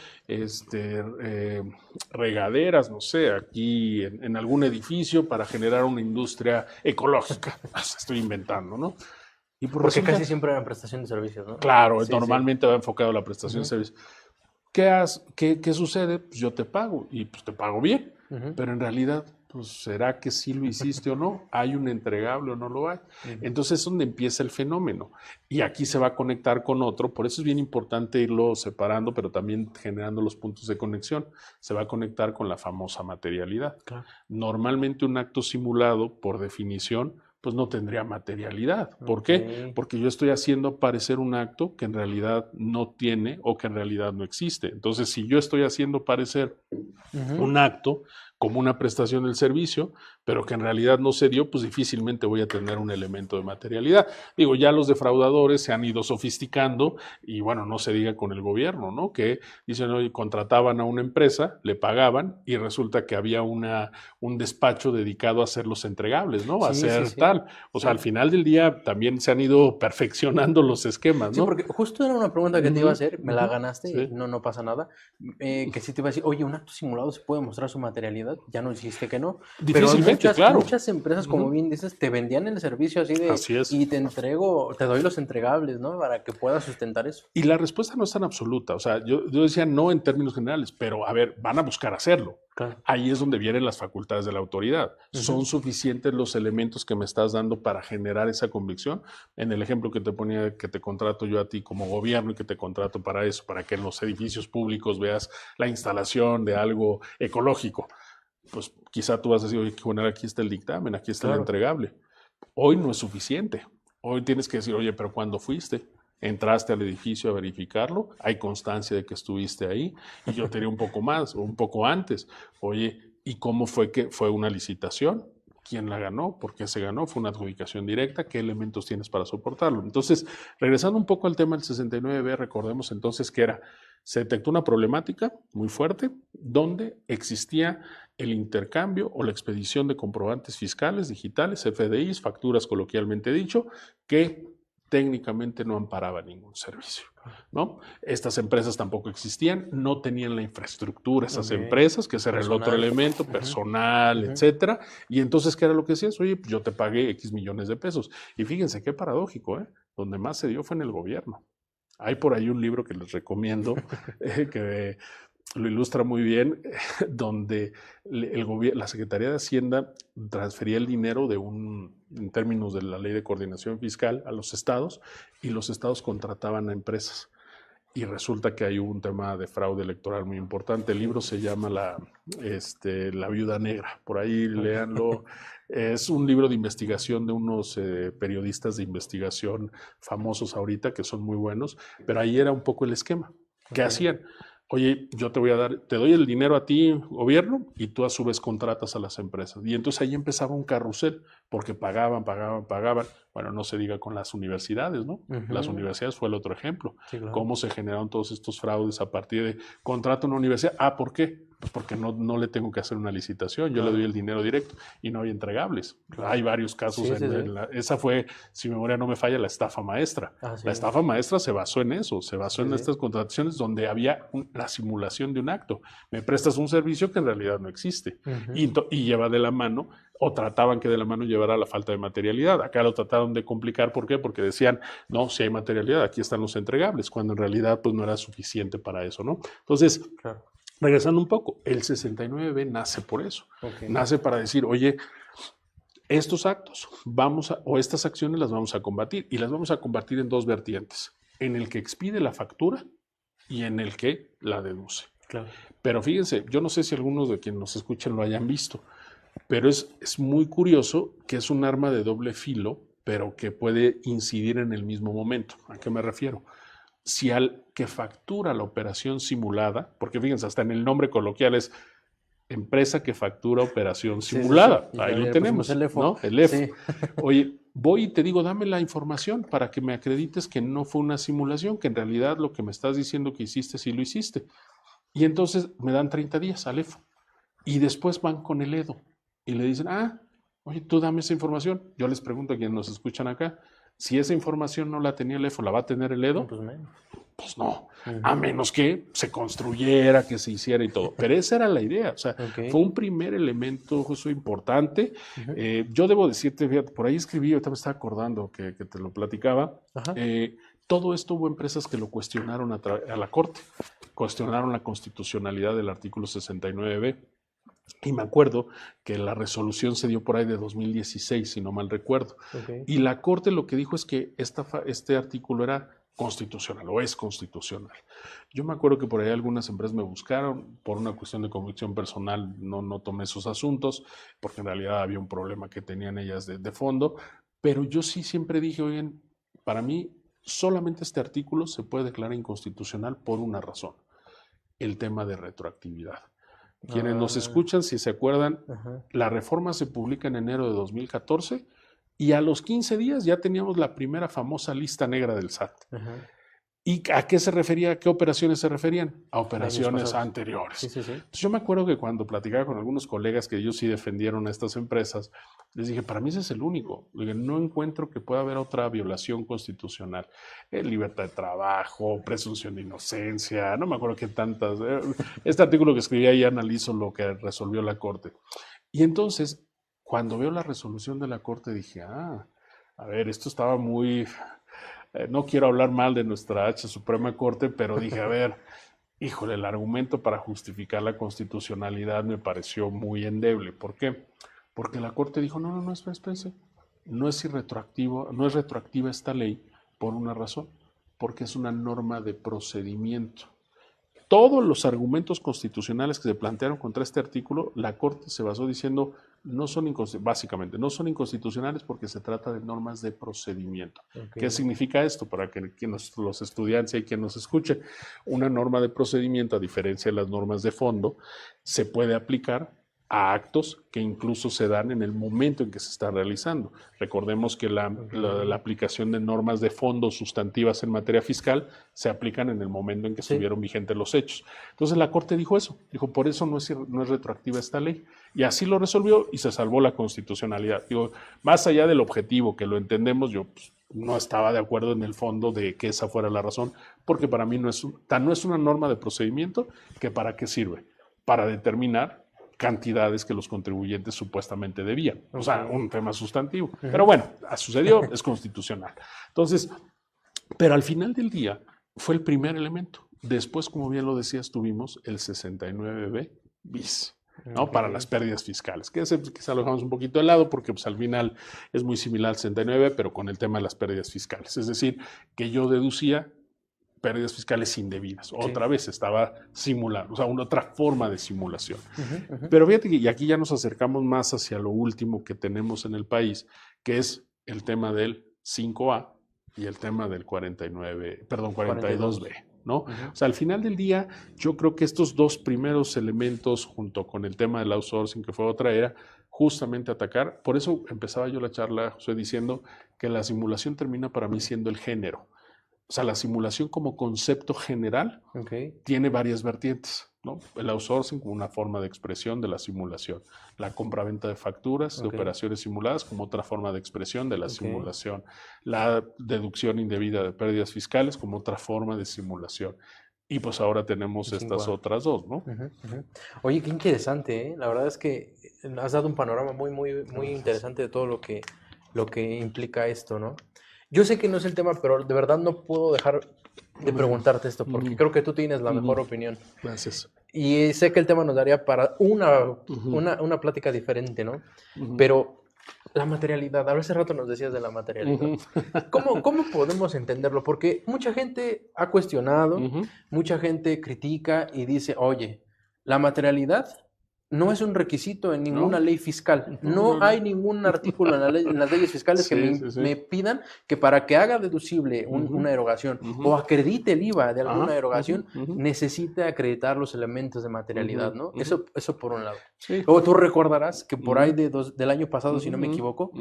regaderas, no sé, aquí en algún edificio para generar una industria ecológica. Estoy inventando, ¿no? Y Porque resulta, casi siempre era prestación de servicios, ¿no? Claro, sí, normalmente va enfocado a la prestación de servicios. ¿Qué sucede? Pues yo te pago y pues te pago bien, pero en realidad, pues será que sí lo hiciste o no, hay un entregable o no lo hay. Entonces es donde empieza el fenómeno y aquí se va a conectar con otro, por eso es bien importante irlo separando, pero también generando los puntos de conexión. Se va a conectar con la famosa materialidad. Claro. Normalmente un acto simulado, por definición, pues no tendría materialidad. ¿Por qué? Porque yo estoy haciendo parecer un acto que en realidad no tiene o que en realidad no existe. Entonces, si yo estoy haciendo parecer un acto como una prestación del servicio, pero que en realidad no se dio, pues difícilmente voy a tener un elemento de materialidad. Digo, ya los defraudadores se han ido sofisticando y bueno, no se diga con el gobierno, ¿no? Que dicen, oye, contrataban a una empresa, le pagaban y resulta que había un despacho dedicado a hacer los entregables, ¿no? A hacer tal. O sea, al final del día también se han ido perfeccionando los esquemas, ¿no? Sí, porque justo era una pregunta que te iba a hacer, me la ganaste, no pasa nada, que sí te iba a decir, oye, ¿un acto simulado se puede mostrar su materialidad? Ya nos dijiste que no. Difícilmente, Pero claro. muchas empresas, como bien dices, te vendían el servicio así de, Así es. Y te doy los entregables, ¿no? Para que puedas sustentar eso. Y la respuesta no es tan absoluta. O sea, yo decía no en términos generales, pero a ver, van a buscar hacerlo. Claro. Ahí es donde vienen las facultades de la autoridad. ¿Son suficientes los elementos que me estás dando para generar esa convicción? En el ejemplo que te ponía, que te contrato yo a ti como gobierno y que te contrato para eso, para que en los edificios públicos veas la instalación de algo ecológico. Pues quizá tú vas a decir, oye, bueno, aquí está el dictamen, aquí está el entregable. Hoy no es suficiente. Hoy tienes que decir, oye, pero ¿cuándo fuiste? Entraste al edificio a verificarlo, hay constancia de que estuviste ahí, y yo te diré un poco más o un poco antes. Oye, ¿y cómo fue que fue una licitación? ¿Quién la ganó? ¿Por qué se ganó? ¿Fue una adjudicación directa? ¿Qué elementos tienes para soportarlo? Entonces, regresando un poco al tema del 69B, recordemos entonces que se detectó una problemática muy fuerte donde existía el intercambio o la expedición de comprobantes fiscales digitales, FDIs, facturas coloquialmente dicho, que técnicamente no amparaba ningún servicio, ¿no? Estas empresas tampoco existían, no tenían la infraestructura, esas empresas, que ese era el otro elemento, personal, etcétera. Y entonces, ¿qué era lo que decías? Oye, pues yo te pagué X millones de pesos. Y fíjense qué paradójico, ¿eh? Donde más se dio fue en el gobierno. Hay por ahí un libro que les recomiendo, que lo ilustra muy bien, donde la Secretaría de Hacienda transfería el dinero en términos de la Ley de Coordinación Fiscal a los estados, y los estados contrataban a empresas. y resulta que hay un tema de fraude electoral muy importante. El libro se llama La Viuda Negra, por ahí léanlo. Es un libro de investigación de unos periodistas de investigación famosos ahorita, que son muy buenos, pero ahí era un poco el esquema. ¿Qué hacían? Oye, yo te doy el dinero a ti, gobierno, y tú a su vez contratas a las empresas. Y entonces ahí empezaba un carrusel, porque pagaban. Bueno, no se diga con las universidades, ¿no? Las universidades fue el otro ejemplo. Sí, claro. Cómo se generaron todos estos fraudes a partir de contrato a una universidad. ¿Por qué? Pues porque no le tengo que hacer una licitación, yo le doy el dinero directo y no hay entregables. Hay varios casos. Sí, sí. Esa fue, si mi memoria no me falla, la estafa maestra. Sí. La estafa maestra se basó en eso, se basó en estas contrataciones donde había la simulación de un acto. Me prestas un servicio que en realidad no existe. Y lleva de la mano, o trataban que de la mano llevara la falta de materialidad. Acá lo trataron de complicar, ¿por qué? Porque decían, no, si hay materialidad, aquí están los entregables, cuando en realidad pues no era suficiente para eso, ¿no? Entonces, claro, regresando un poco, el 69B nace por eso. Nace para decir, oye, estos actos o estas acciones las vamos a combatir, y las vamos a combatir en dos vertientes, en el que expide la factura y en el que la deduce. Claro. Pero fíjense, yo no sé si algunos de quienes nos escuchan lo hayan visto, pero es muy curioso que es un arma de doble filo, pero que puede incidir en el mismo momento. ¿A qué me refiero? Si al que factura la operación simulada, porque fíjense, hasta en el nombre coloquial es empresa que factura operación simulada. Sí. Ahí lo tenemos, el EFO. ¿No? El EFO. Sí. Oye, voy y te digo, dame la información para que me acredites que no fue una simulación, que en realidad lo que me estás diciendo que hiciste, sí lo hiciste. Y entonces me dan 30 días al EFO. Y después van con el EDO y le dicen, oye, tú dame esa información. Yo les pregunto a quienes nos escuchan acá, si esa información no la tenía el EFO, ¿la va a tener el EDO? Pues no, a menos que se construyera, que se hiciera y todo. Pero esa era la idea, o sea, fue un primer elemento, Josué, importante. Yo debo decirte, fíjate, por ahí escribí, ahorita me estaba acordando que te lo platicaba. Todo esto hubo empresas que lo cuestionaron a la Corte, cuestionaron la constitucionalidad del artículo 69B. Y me acuerdo que la resolución se dio por ahí de 2016, si no mal recuerdo. Y la Corte lo que dijo es que este artículo era constitucional o es constitucional. Yo me acuerdo que por ahí algunas empresas me buscaron por una cuestión de convicción personal, no tomé esos asuntos porque en realidad había un problema que tenían ellas de fondo, pero yo sí siempre dije, oigan, para mí solamente este artículo se puede declarar inconstitucional por una razón, el tema de retroactividad. Quienes nos escuchan, si se acuerdan, la reforma se publica en enero de 2014 y a los 15 días ya teníamos la primera famosa lista negra del SAT. ¿Y a qué se refería? ¿A qué operaciones se referían? A operaciones anteriores. Sí. Entonces yo me acuerdo que cuando platicaba con algunos colegas que ellos sí defendieron a estas empresas, les dije, para mí ese es el único. Dije, no encuentro que pueda haber otra violación constitucional. Libertad de trabajo, presunción de inocencia, no me acuerdo qué tantas. Este artículo que escribí ahí analizo lo que resolvió la Corte. Y entonces, cuando veo la resolución de la Corte, dije, a ver, esto estaba muy... no quiero hablar mal de nuestra H Suprema Corte, pero dije, a ver, híjole, el argumento para justificar la constitucionalidad me pareció muy endeble. ¿Por qué? Porque la Corte dijo, no, espérense, no es retroactiva esta ley por una razón, porque es una norma de procedimiento. Todos los argumentos constitucionales que se plantearon contra este artículo, la Corte se basó diciendo, básicamente, no son inconstitucionales porque se trata de normas de procedimiento. ¿Qué significa esto? Para que los estudiantes y quien nos escuche, una norma de procedimiento, a diferencia de las normas de fondo, se puede aplicar a actos que incluso se dan en el momento en que se está realizando. Recordemos que la aplicación de normas de fondo sustantivas en materia fiscal se aplican en el momento en que estuvieron vigentes los hechos. Entonces la Corte dijo eso, dijo, por eso no es retroactiva esta ley. Y así lo resolvió y se salvó la constitucionalidad. Digo, más allá del objetivo, que lo entendemos, yo no estaba de acuerdo en el fondo de que esa fuera la razón, porque para mí no es una norma de procedimiento que para qué sirve, para determinar cantidades que los contribuyentes supuestamente debían. O sea, un tema sustantivo. Pero bueno, sucedió, es constitucional. Entonces, pero al final del día fue el primer elemento. Después, como bien lo decías, tuvimos el 69B bis, ¿no? Para las pérdidas fiscales. Que quizá lo dejamos un poquito de lado porque pues, al final es muy similar al 69, pero con el tema de las pérdidas fiscales. Es decir, que yo deducía pérdidas fiscales indebidas. Sí. Otra vez estaba simulando, o sea, una otra forma de simulación. Ujú. Pero fíjate que y aquí ya nos acercamos más hacia lo último que tenemos en el país, que es el tema del 5A y el tema del 42B, ¿no? Ujú. O sea, al final del día, yo creo que estos dos primeros elementos, junto con el tema del outsourcing, que fue otra era, justamente atacar. Por eso empezaba yo la charla, José, diciendo que la simulación termina para mí siendo el género. O sea, la simulación como concepto general tiene varias vertientes, ¿no? El outsourcing como una forma de expresión de la simulación, la compraventa de facturas, de operaciones simuladas como otra forma de expresión de la simulación, la deducción indebida de pérdidas fiscales como otra forma de simulación. Y pues ahora tenemos estas otras dos, ¿no? Oye, qué interesante, ¿eh? La verdad es que has dado un panorama muy interesante de todo lo que implica esto, ¿no? Yo sé que no es el tema, pero de verdad no puedo dejar de preguntarte esto, porque creo que tú tienes la mejor opinión. Gracias. Y sé que el tema nos daría para una plática diferente, ¿no? Pero la materialidad, hace rato nos decías de la materialidad. ¿Cómo podemos entenderlo? Porque mucha gente ha cuestionado, mucha gente critica y dice, oye, la materialidad no es un requisito en ninguna ley fiscal. No hay ningún artículo en las leyes fiscales que me pidan que para que haga deducible una erogación o acredite el IVA de alguna erogación, necesite acreditar los elementos de materialidad, ¿no? Eso por un lado. Sí. Luego tú recordarás que por ahí del año pasado, si no me equivoco,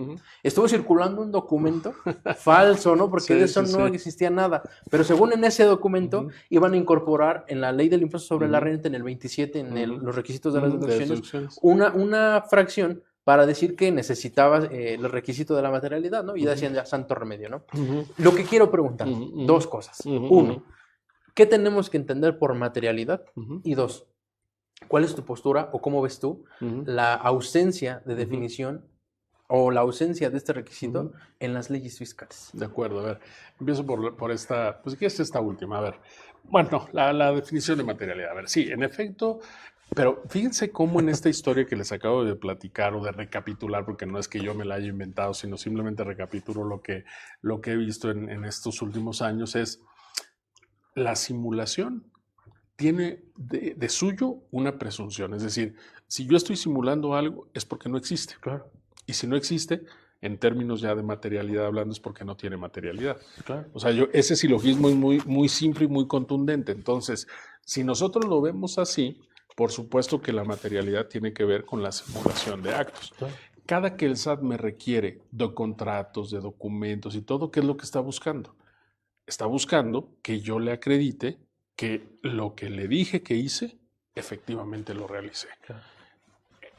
estuvo circulando un documento falso, ¿no? Porque de eso no existía nada. Pero según en ese documento, iban a incorporar en la ley del impuesto sobre la renta, en el 27, en los requisitos de las deducciones, una fracción para decir que necesitabas el requisito de la materialidad, ¿no? Y decían ya santo remedio, ¿no? Lo que quiero preguntar, dos cosas. Uno, ¿qué tenemos que entender por materialidad? Y dos, ¿cuál es tu postura o cómo ves tú la ausencia de definición o la ausencia de este requisito en las leyes fiscales? De acuerdo, a ver, empiezo por esta, pues ¿qué es esta última? A ver, bueno, la definición de materialidad. A ver, sí, en efecto, pero fíjense cómo en esta historia que les acabo de platicar o de recapitular, porque no es que yo me la haya inventado, sino simplemente recapitulo lo que he visto en estos últimos años, es la simulación tiene de suyo una presunción. Es decir, si yo estoy simulando algo es porque no existe. Claro. Y si no existe, en términos ya de materialidad hablando, es porque no tiene materialidad. Claro. O sea, ese silogismo es muy simple y muy contundente. Entonces, si nosotros lo vemos así, por supuesto que la materialidad tiene que ver con la simulación de actos. Claro. Cada que el SAT me requiere de contratos, de documentos y todo, ¿qué es lo que está buscando? Está buscando que yo le acredite que lo que le dije que hice, efectivamente lo realicé. Claro.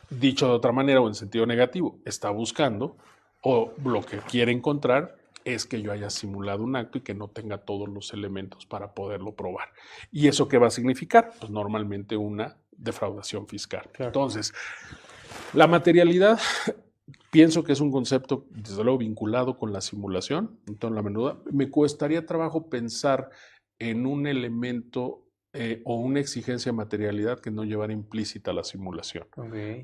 Dicho de otra manera o en sentido negativo, está buscando o lo que quiere encontrar es que yo haya simulado un acto y que no tenga todos los elementos para poderlo probar. ¿Y eso qué va a significar? Pues normalmente una defraudación fiscal. Claro. Entonces, la materialidad pienso que es un concepto, desde luego, vinculado con la simulación. Entonces, la menuda, me costaría trabajo pensar en un elemento o una exigencia de materialidad que no llevara implícita la simulación.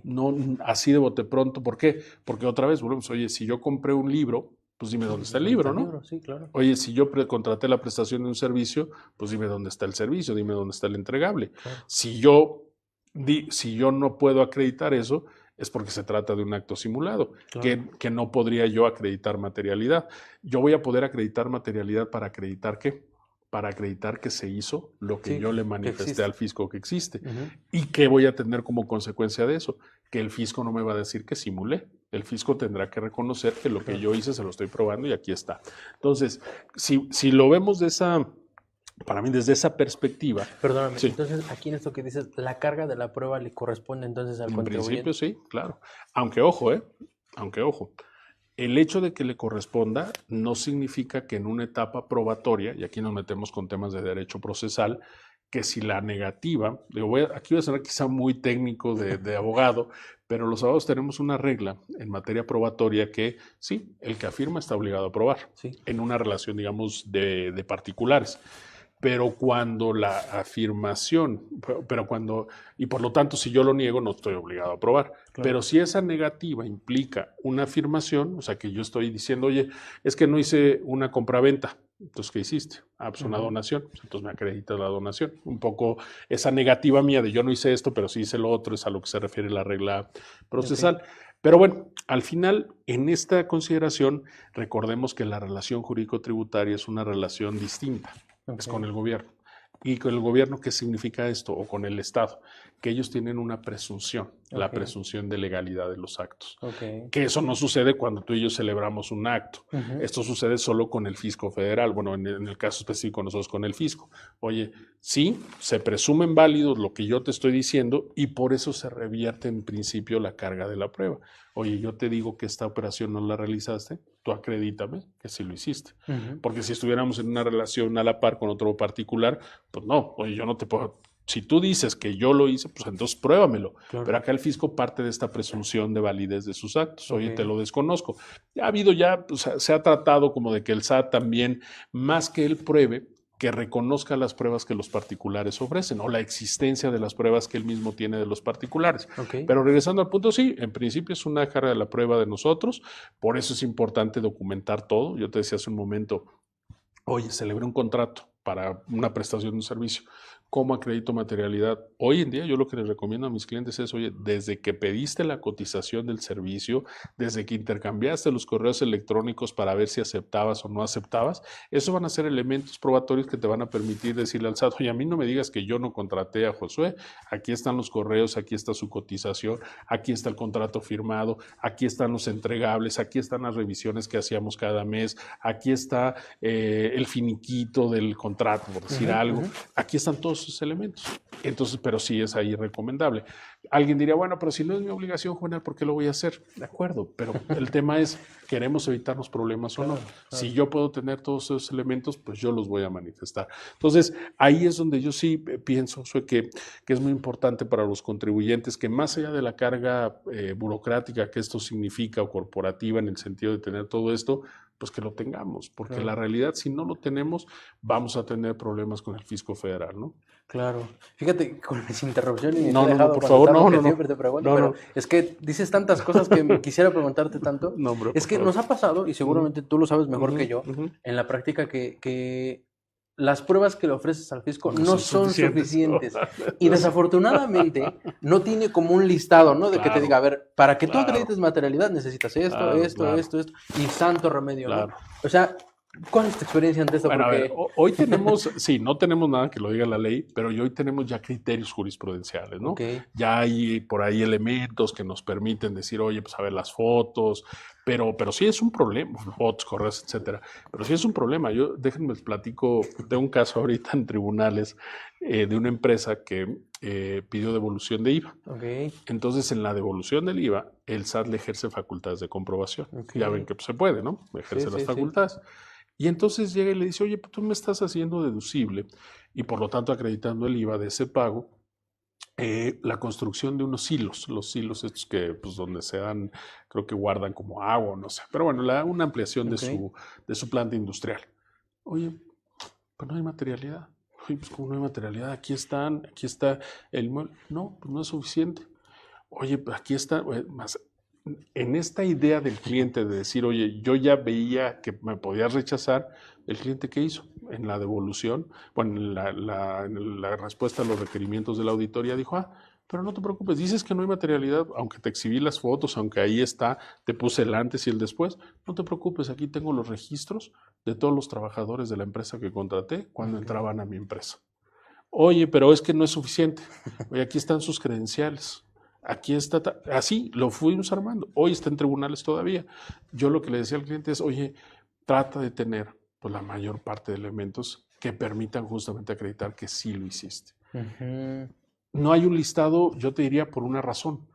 No así de bote pronto. ¿Por qué? Porque otra vez, volvemos, oye, si yo compré un libro, pues dime dónde está el libro, ¿no? Sí, claro. Oye, si yo contraté la prestación de un servicio, pues dime dónde está el servicio, dime dónde está el entregable. Claro. Si yo no puedo acreditar eso, es porque se trata de un acto simulado, claro, que no podría yo acreditar materialidad. Yo voy a poder acreditar materialidad para acreditar ¿qué? Para acreditar que se hizo lo que yo le manifesté al fisco que existe. ¿Y qué voy a tener como consecuencia de eso? Que el fisco no me va a decir que simulé. El fisco tendrá que reconocer que lo que yo hice se lo estoy probando y aquí está. Entonces, si lo vemos para mí desde esa perspectiva. Perdóname, sí. Entonces aquí en esto que dices, la carga de la prueba le corresponde entonces al contribuyente. En principio sí, claro. Aunque ojo, el hecho de que le corresponda no significa que en una etapa probatoria, y aquí nos metemos con temas de derecho procesal, que si la negativa, aquí voy a sonar quizá muy técnico de abogado, pero los abogados tenemos una regla en materia probatoria que sí, el que afirma está obligado a probar, sí, en una relación, digamos, de particulares. Pero cuando la afirmación, y por lo tanto si yo lo niego no estoy obligado a probar, claro, pero si esa negativa implica una afirmación, o sea que yo estoy diciendo, oye, es que no hice una compraventa, Entonces, ¿qué hiciste? Ah, pues una donación. Pues entonces me acreditas la donación. Un poco esa negativa mía de yo no hice esto, pero sí hice lo otro, es a lo que se refiere la regla procesal. Okay. Pero bueno, al final, en esta consideración, recordemos que la relación jurídico-tributaria es una relación distinta, es con el gobierno. ¿Y con el gobierno qué significa esto? O con el Estado, que ellos tienen una presunción, la presunción de legalidad de los actos. Que eso no sucede cuando tú y yo celebramos un acto. Esto sucede solo con el fisco federal, bueno, en el caso específico nosotros con el fisco. Oye, sí, se presumen válidos lo que yo te estoy diciendo y por eso se revierte en principio la carga de la prueba. Oye, yo te digo que esta operación no la realizaste, tú acredítame que sí lo hiciste. Porque si estuviéramos en una relación a la par con otro particular, pues no, oye, yo no te puedo... Si tú dices que yo lo hice, pues entonces pruébamelo. Claro. Pero acá el fisco parte de esta presunción de validez de sus actos. Oye, te lo desconozco. Ya ha habido pues, se ha tratado como de que el SAT también, más que él pruebe, que reconozca las pruebas que los particulares ofrecen o la existencia de las pruebas que él mismo tiene de los particulares. Pero regresando al punto, sí, en principio es una carga de la prueba de nosotros, por eso es importante documentar todo. Yo te decía hace un momento, oye, celebré un contrato para una prestación de un servicio. ¿Cómo acredito materialidad? Hoy en día yo lo que les recomiendo a mis clientes es, oye, desde que pediste la cotización del servicio, desde que intercambiaste los correos electrónicos para ver si aceptabas o no aceptabas, eso van a ser elementos probatorios que te van a permitir decirle al SAT, oye, a mí no me digas que yo no contraté a Josué, aquí están los correos, aquí está su cotización, aquí está el contrato firmado, aquí están los entregables, aquí están las revisiones que hacíamos cada mes, aquí está el finiquito del contrato, por decir algo, aquí están todos esos elementos. Entonces, pero sí es ahí recomendable. Alguien diría, bueno, pero si no es mi obligación, Juvenal, ¿por qué lo voy a hacer? De acuerdo, pero el tema es, ¿queremos evitarnos problemas o no? Si yo puedo tener todos esos elementos, pues yo los voy a manifestar. Entonces, ahí es donde yo sí pienso que es muy importante para los contribuyentes que más allá de la carga burocrática que esto significa o corporativa en el sentido de tener todo esto, pues que lo tengamos, porque la realidad, si no lo tenemos, vamos a tener problemas con el fisco federal, ¿no? Claro. Fíjate, con mis interrupciones y no, por favor, siempre te pregunto, pero es que dices tantas cosas que quisiera preguntarte tanto. No, bro, es que nos ha pasado, y seguramente tú lo sabes mejor que yo, en la práctica que las pruebas que le ofreces al fisco no son suficientes. Y desafortunadamente no tiene como un listado, ¿no? De que te diga, a ver, para que tú acredites materialidad necesitas esto, esto, y santo remedio, ¿no? O sea, ¿cuál es tu experiencia ante esto? Bueno, porque... a ver, hoy tenemos, sí, no tenemos nada que lo diga la ley, pero hoy tenemos ya criterios jurisprudenciales, ¿no? Ya hay por ahí elementos que nos permiten decir, oye, pues a ver las fotos, pero sí es un problema, fotos, correos, etcétera, pero sí es un problema. Déjenme les platico de un caso ahorita en tribunales de una empresa que pidió devolución de IVA. Entonces, en la devolución del IVA, el SAT le ejerce facultades de comprobación. Ya ven que pues, se puede, ¿no? Ejerce las facultades. Sí. Y entonces llega y le dice, oye, pues tú me estás haciendo deducible y por lo tanto acreditando el IVA de ese pago, la construcción de unos silos, los silos estos que, pues donde se dan, creo que guardan como agua, no sé, pero bueno, una ampliación de su planta industrial. Oye, pues no hay materialidad. Oye, pues como no hay materialidad, aquí está el mueble. No, pues no es suficiente. Oye, pues aquí está, más... En esta idea del cliente de decir, oye, yo ya veía que me podías rechazar, ¿el cliente qué hizo? En la devolución, bueno, en la respuesta a los requerimientos de la auditoría dijo, pero no te preocupes, dices que no hay materialidad, aunque te exhibí las fotos, aunque ahí está, te puse el antes y el después, no te preocupes, aquí tengo los registros de todos los trabajadores de la empresa que contraté cuando entraban a mi empresa. Oye, pero es que no es suficiente, oye, aquí están sus credenciales. Aquí está, así lo fuimos armando. Hoy está en tribunales todavía. Yo lo que le decía al cliente es, oye, trata de tener pues, la mayor parte de elementos que permitan justamente acreditar que sí lo hiciste. No hay un listado, yo te diría, por una razón.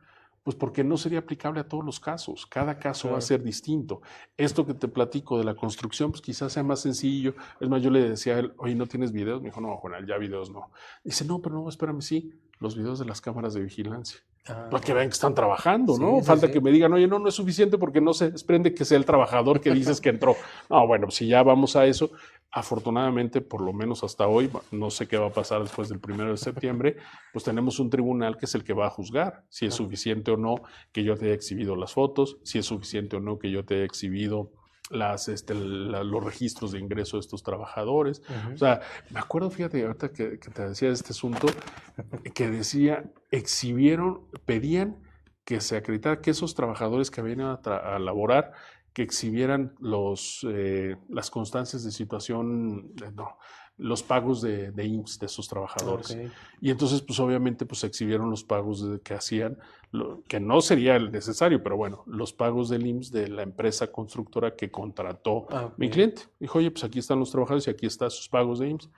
Pues porque no sería aplicable a todos los casos. Cada caso va a ser distinto. Esto que te platico de la construcción, pues quizás sea más sencillo. Es más, yo le decía a él, oye, ¿no tienes videos? Me dijo, no, Juan, ya videos no. Dice, no, pero no, espérame, sí, los videos de las cámaras de vigilancia. Para que vean que están trabajando, ¿no? Falta que me digan, oye, no es suficiente porque no se desprende que sea el trabajador que dices que entró. No, bueno, si ya vamos a eso, afortunadamente, por lo menos hasta hoy, no sé qué va a pasar después del 1 de septiembre, pues tenemos un tribunal que es el que va a juzgar si es suficiente o no que yo te haya exhibido las fotos, si es suficiente o no que yo te haya exhibido los registros de ingreso de estos trabajadores. O sea, me acuerdo, fíjate, ahorita que te decía de este asunto, que decía, pedían que se acreditara que esos trabajadores que venían a laborar, que exhibieran las constancias de situación, los pagos de IMSS de esos trabajadores. Okay. Y entonces, pues obviamente, pues exhibieron los pagos que hacían, que no sería el necesario, pero bueno, los pagos del IMSS de la empresa constructora que contrató mi cliente. Dijo, oye, pues aquí están los trabajadores y aquí están sus pagos de IMSS.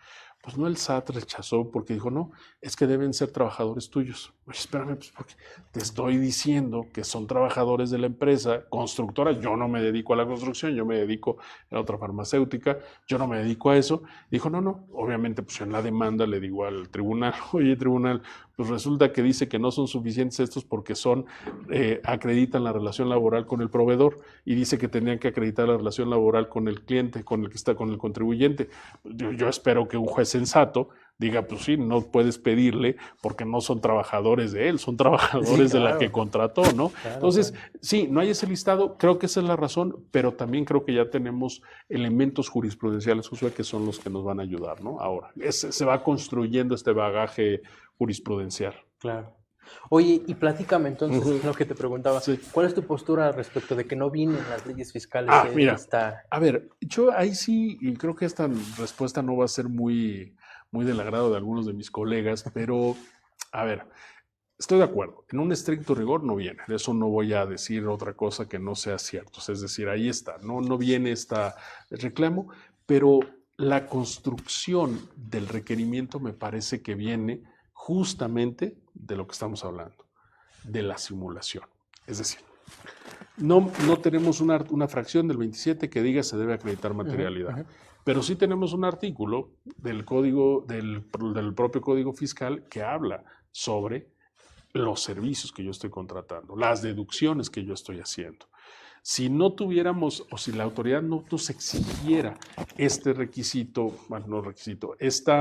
Pues no, el SAT rechazó porque dijo, no, es que deben ser trabajadores tuyos. Oye, espérame, pues porque te estoy diciendo que son trabajadores de la empresa constructora. Yo no me dedico a la construcción, yo me dedico a otra farmacéutica, yo no me dedico a eso. Dijo, no, obviamente, pues en la demanda le digo al tribunal, oye, tribunal, pues resulta que dice que no son suficientes estos porque acreditan la relación laboral con el proveedor y dice que tendrían que acreditar la relación laboral con el cliente, con el contribuyente. Yo espero que un juez sensato diga, pues sí, no puedes pedirle porque no son trabajadores de él, son trabajadores de la que contrató, ¿no? Claro, entonces, sí, no hay ese listado, creo que esa es la razón, pero también creo que ya tenemos elementos jurisprudenciales, Josué, que son los que nos van a ayudar, ¿no? Ahora, se va construyendo este bagaje jurisprudencial. Claro. Oye, y platícame entonces lo que te preguntaba. Sí. ¿Cuál es tu postura respecto de que no vienen las leyes fiscales? Mira, a ver, yo ahí sí, y creo que esta respuesta no va a ser muy del agrado de algunos de mis colegas, pero, a ver, estoy de acuerdo. En un estricto rigor no viene. De eso no voy a decir otra cosa que no sea cierto. Es decir, ahí está. No viene este reclamo, pero la construcción del requerimiento me parece que viene justamente de lo que estamos hablando, de la simulación. Es decir, no tenemos una fracción del 27 que diga se debe acreditar materialidad, pero sí tenemos un artículo del propio Código Fiscal que habla sobre los servicios que yo estoy contratando, las deducciones que yo estoy haciendo. Si no tuviéramos, o si la autoridad no nos exigiera este requisito, bueno, no requisito, este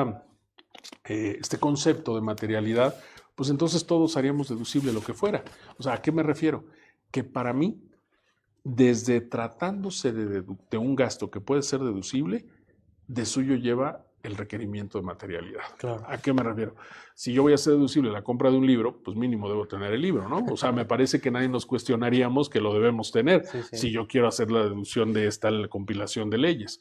concepto de materialidad, pues entonces todos haríamos deducible lo que fuera. O sea, ¿a qué me refiero? Que para mí, desde tratándose de un gasto que puede ser deducible, de suyo lleva el requerimiento de materialidad. Claro. ¿A qué me refiero? Si yo voy a hacer deducible la compra de un libro, pues mínimo debo tener el libro, ¿no? O sea, me parece que nadie nos cuestionaríamos que lo debemos tener si yo quiero hacer la deducción de esta compilación de leyes.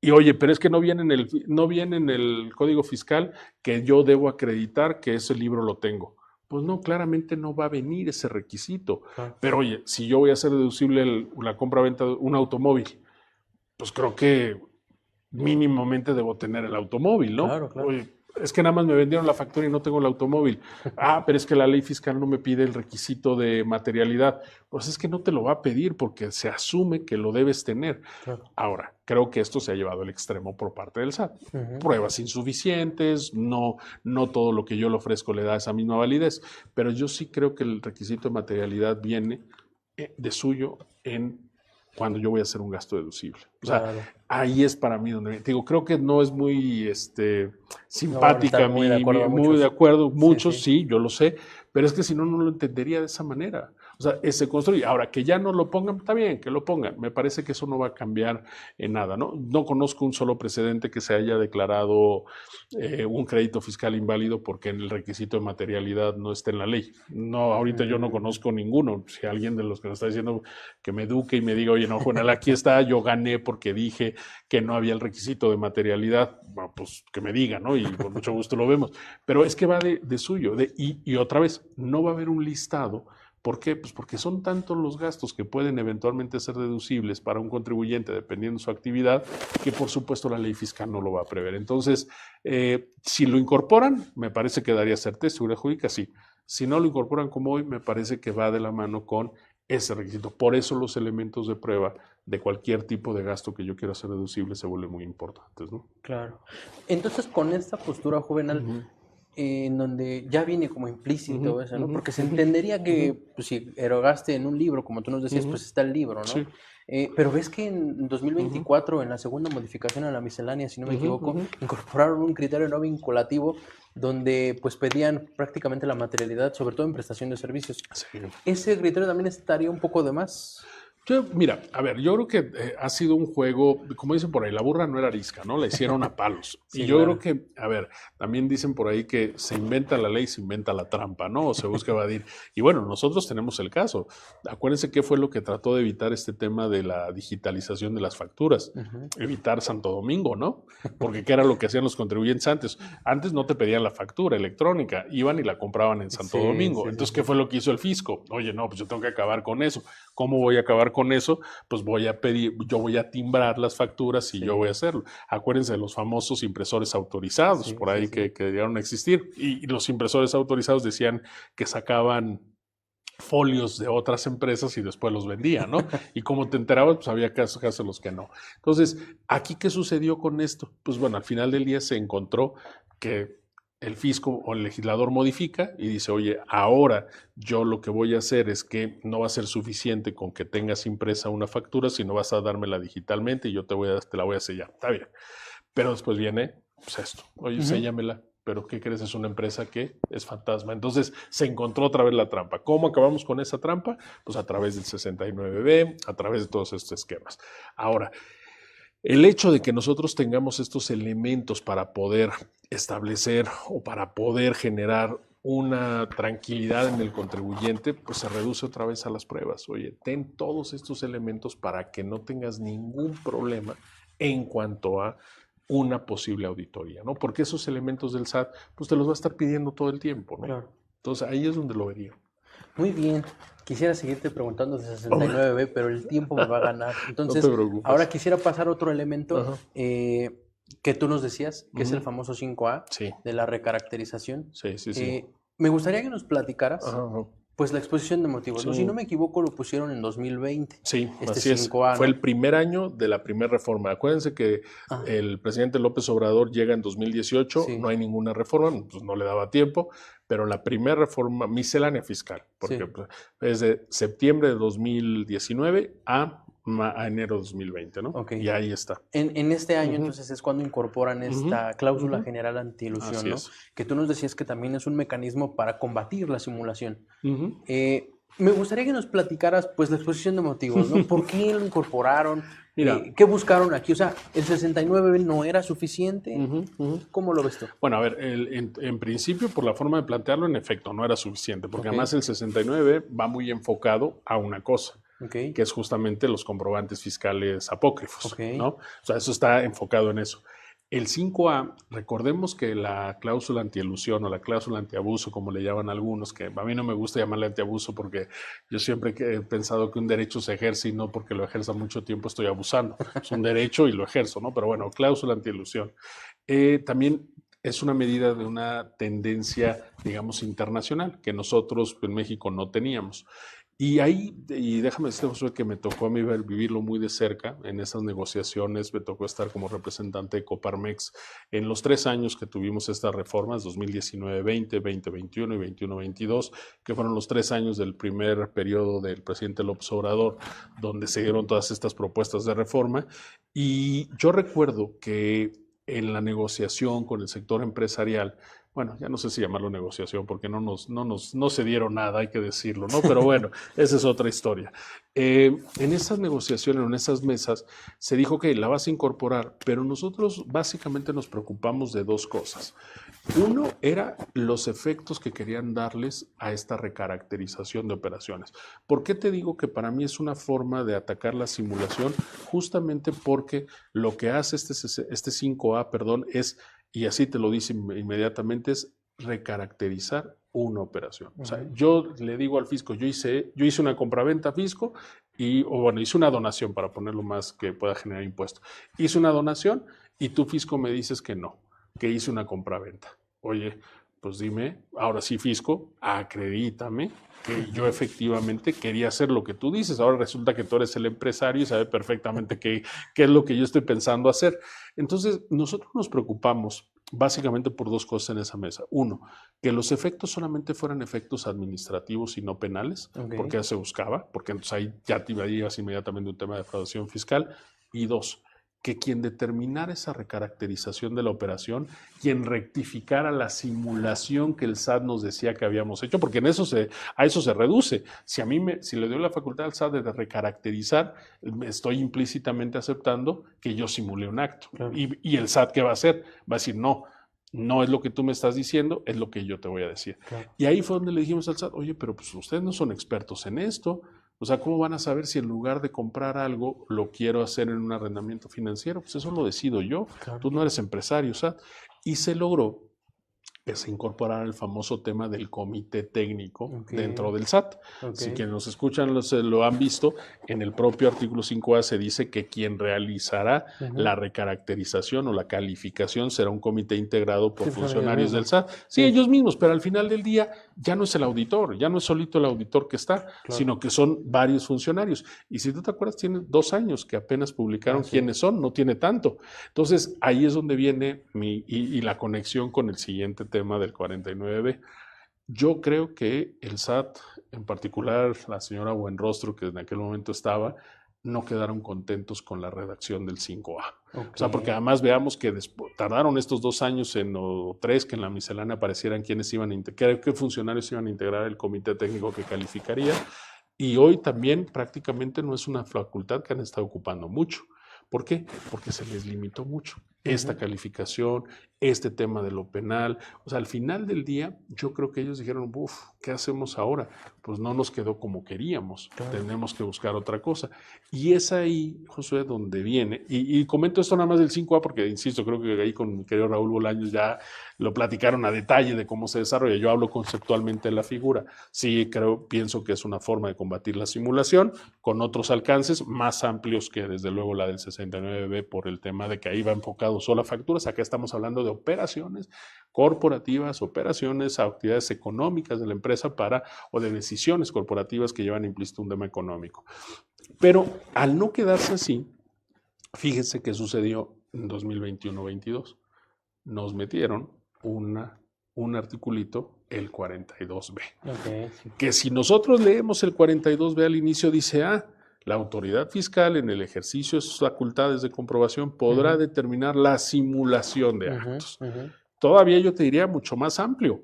Y oye, pero es que no viene en el Código Fiscal que yo debo acreditar que ese libro lo tengo. Pues no, claramente no va a venir ese requisito. Claro. Pero oye, si yo voy a hacer deducible la compra-venta de un automóvil, pues creo que mínimamente debo tener el automóvil, ¿no? Claro. Oye, es que nada más me vendieron la factura y no tengo el automóvil. Pero es que la ley fiscal no me pide el requisito de materialidad. Pues es que no te lo va a pedir porque se asume que lo debes tener. Claro. Ahora, creo que esto se ha llevado al extremo por parte del SAT. Pruebas insuficientes, no todo lo que yo le ofrezco le da esa misma validez, pero yo sí creo que el requisito de materialidad viene de suyo cuando yo voy a hacer un gasto deducible. O sea, ahí es para mí donde digo, creo que no es muy simpática, muy de acuerdo, muchos, sí, yo lo sé, pero es que si no, no lo entendería de esa manera. O sea, se construye. Ahora, que ya no lo pongan, está bien, que lo pongan. Me parece que eso no va a cambiar en nada, ¿no? No conozco un solo precedente que se haya declarado un crédito fiscal inválido porque en el requisito de materialidad no esté en la ley. No, ahorita yo no conozco ninguno. Si alguien de los que nos está diciendo que me eduque y me diga, oye, no, Juanel, aquí está, yo gané porque dije que no había el requisito de materialidad, bueno, pues que me diga, ¿no? Y con mucho gusto lo vemos. Pero es que va de suyo. Y otra vez, no va a haber un listado. ¿Por qué? Pues porque son tantos los gastos que pueden eventualmente ser deducibles para un contribuyente dependiendo de su actividad, que por supuesto la ley fiscal no lo va a prever. Entonces, si lo incorporan, me parece que daría certeza, seguridad jurídica, sí. Si no lo incorporan como hoy, me parece que va de la mano con ese requisito. Por eso los elementos de prueba de cualquier tipo de gasto que yo quiera hacer deducible se vuelven muy importantes, ¿no? Claro. Entonces, con esta postura, Juvenal, en donde ya viene como implícito eso, ¿no? Porque se entendería que pues, si erogaste en un libro, como tú nos decías, pues está el libro, ¿no? Sí. Pero ves que en 2024, en la segunda modificación a la miscelánea, si no me equivoco, incorporaron un criterio no vinculativo donde pues pedían prácticamente la materialidad, sobre todo en prestación de servicios. Sí. ¿Ese criterio también estaría un poco de más? Mira, a ver, yo creo que ha sido un juego, como dicen por ahí, la burra no era arisca, ¿no? La hicieron a palos. Sí, y yo claro. creo que, a ver, también dicen por ahí que se inventa la ley, se inventa la trampa, ¿no? O se busca evadir. Y bueno, nosotros tenemos el caso. Acuérdense qué fue lo que trató de evitar este tema de la digitalización de las facturas. Evitar Santo Domingo, ¿no? Porque ¿qué era lo que hacían los contribuyentes antes? Antes no te pedían la factura electrónica, iban y la compraban en Santo Domingo. Entonces, ¿qué fue lo que hizo el fisco? Oye, no, pues yo tengo que acabar con eso. ¿Cómo voy a acabar con eso? Pues voy a pedir, yo voy a timbrar las facturas y yo voy a hacerlo. Acuérdense de los famosos impresores autorizados por ahí que llegaron a existir. Y los impresores autorizados decían que sacaban folios de otras empresas y después los vendían, ¿no? Y como te enterabas, pues había casos en los que no. Entonces, ¿aquí qué sucedió con esto? Pues bueno, al final del día se encontró que el fisco o el legislador modifica y dice, oye, ahora yo lo que voy a hacer es que no va a ser suficiente con que tengas impresa una factura, sino vas a dármela digitalmente y yo te la voy a sellar. Está bien. Pero después viene pues esto, oye, séllamela. Pero ¿qué crees? Es una empresa que es fantasma. Entonces se encontró otra vez la trampa. ¿Cómo acabamos con esa trampa? Pues a través del 69B, a través de todos estos esquemas. Ahora, el hecho de que nosotros tengamos estos elementos para poder establecer o para poder generar una tranquilidad en el contribuyente, pues se reduce otra vez a las pruebas. Oye, ten todos estos elementos para que no tengas ningún problema en cuanto a una posible auditoría, ¿no? Porque esos elementos del SAT, pues te los va a estar pidiendo todo el tiempo, ¿no? Claro. Entonces ahí es donde lo vería. Muy bien. Quisiera seguirte preguntando de 69B, pero el tiempo me va a ganar. Entonces, no te preocupes. Ahora quisiera pasar a otro elemento que tú nos decías, que es el famoso 5A de la recaracterización. Sí. Me gustaría que nos platicaras pues la exposición de motivos. Sí. ¿No? Si no me equivoco, lo pusieron en 2020. Sí, así 5A, es. Fue el primer año de la primera reforma. Acuérdense que el presidente López Obrador llega en 2018, no hay ninguna reforma, pues no le daba tiempo, pero la primera reforma miscelánea fiscal, porque es de septiembre de 2019 a enero de 2020, ¿no? Y ahí está. En este año, entonces, es cuando incorporan esta cláusula general antielusión, ¿no? Que tú nos decías que también es un mecanismo para combatir la simulación. Me gustaría que nos platicaras, pues, la exposición de motivos, ¿no? ¿Por qué lo incorporaron? Mira, ¿qué buscaron aquí? O sea, ¿el 69 no era suficiente? ¿Cómo lo ves tú? Bueno, a ver, en principio, por la forma de plantearlo, en efecto, no era suficiente, porque además el 69 va muy enfocado a una cosa, que es justamente los comprobantes fiscales apócrifos, ¿no? O sea, eso está enfocado en eso. El 5A, recordemos que la cláusula antielusión o la cláusula antiabuso, como le llaman algunos, que a mí no me gusta llamarle antiabuso porque yo siempre he pensado que un derecho se ejerce y no porque lo ejerza mucho tiempo estoy abusando. Es un derecho y lo ejerzo, ¿no? Pero bueno, cláusula antielusión. También es una medida de una tendencia, digamos, internacional, que nosotros en México no teníamos. Y ahí, y déjame decirte, Josué, que me tocó a mí vivirlo muy de cerca en esas negociaciones, me tocó estar como representante de Coparmex en los 3 años que tuvimos estas reformas, 2019-20, 2021 y 21-22, que fueron los 3 años del primer periodo del presidente López Obrador, donde se dieron todas estas propuestas de reforma. Y yo recuerdo que en la negociación con el sector empresarial, bueno, ya no sé si llamarlo negociación porque no se dieron nada, hay que decirlo, ¿no? Pero bueno, esa es otra historia. En esas negociaciones, en esas mesas, se dijo que la vas a incorporar, pero nosotros básicamente nos preocupamos de 2 cosas. Uno era los efectos que querían darles a esta recaracterización de operaciones. ¿Por qué te digo que para mí es una forma de atacar la simulación? Justamente porque lo que hace este 5A, es, y así te lo dice inmediatamente, es recaracterizar una operación. O sea, yo le digo al fisco, yo hice una compraventa fisco hice una donación para ponerlo más que pueda generar impuesto. Hice una donación y tú, fisco, me dices que no, que hice una compraventa. Oye, pues dime, ahora sí, fisco, acredítame que yo efectivamente quería hacer lo que tú dices. Ahora resulta que tú eres el empresario y sabes perfectamente qué es lo que yo estoy pensando hacer. Entonces, nosotros nos preocupamos básicamente por 2 cosas en esa mesa. Uno, que los efectos solamente fueran efectos administrativos y no penales, porque ya se buscaba, porque entonces ahí ya te ibas inmediatamente un tema de defraudación fiscal. Y 2, que quien determinara esa recaracterización de la operación, quien rectificara la simulación que el SAT nos decía que habíamos hecho, porque a eso se reduce. Si le doy la facultad al SAT de recaracterizar, estoy implícitamente aceptando que yo simulé un acto. Claro. Y el SAT, ¿qué va a hacer? Va a decir, no es lo que tú me estás diciendo, es lo que yo te voy a decir. Claro. Y ahí fue donde le dijimos al SAT, oye, pero pues ustedes no son expertos en esto. O sea, ¿cómo van a saber si en lugar de comprar algo lo quiero hacer en un arrendamiento financiero? Pues eso lo decido yo. Claro. Tú no eres empresario, SAT. Y se logró que se incorporara el famoso tema del comité técnico dentro del SAT. Si quienes nos escuchan lo han visto, en el propio artículo 5A se dice que quien realizará la recaracterización o la calificación será un comité integrado por funcionarios del SAT. Sí, ellos mismos, pero al final del día ya no es el auditor, ya no es solito el auditor que está, sino que son varios funcionarios. Y si tú te acuerdas, tiene 2 años que apenas publicaron quiénes son, no tiene tanto. Entonces, ahí es donde viene y la conexión con el siguiente tema del 49B. Yo creo que el SAT, en particular la señora Buenrostro, que en aquel momento estaba, no quedaron contentos con la redacción del 5A. O sea, porque además veamos que tardaron estos 2 años o 3 que en la miscelánea aparecieran qué funcionarios iban a integrar el comité técnico que calificaría. Y hoy también prácticamente no es una facultad que han estado ocupando mucho. ¿Por qué? Porque se les limitó mucho esta calificación, este tema de lo penal. O sea, al final del día, yo creo que ellos dijeron, ¿qué hacemos ahora? Pues no nos quedó como queríamos, tenemos que buscar otra cosa. Y es ahí, Josué, donde viene, y comento esto nada más del 5A porque, insisto, creo que ahí con mi querido Raúl Bolaños ya lo platicaron a detalle de cómo se desarrolla. Yo hablo conceptualmente de la figura. Sí, pienso que es una forma de combatir la simulación con otros alcances más amplios que desde luego la del 69B por el tema de que ahí va enfocado solo a facturas. Acá estamos hablando de operaciones corporativas, operaciones, actividades económicas de la empresa o de decisiones corporativas que llevan implícito un tema económico. Pero al no quedarse así, fíjense qué sucedió en 2021-22. Nos metieron un articulito, el 42B. Que si nosotros leemos el 42B al inicio dice, la autoridad fiscal en el ejercicio de sus facultades de comprobación podrá determinar la simulación de actos. Todavía yo te diría mucho más amplio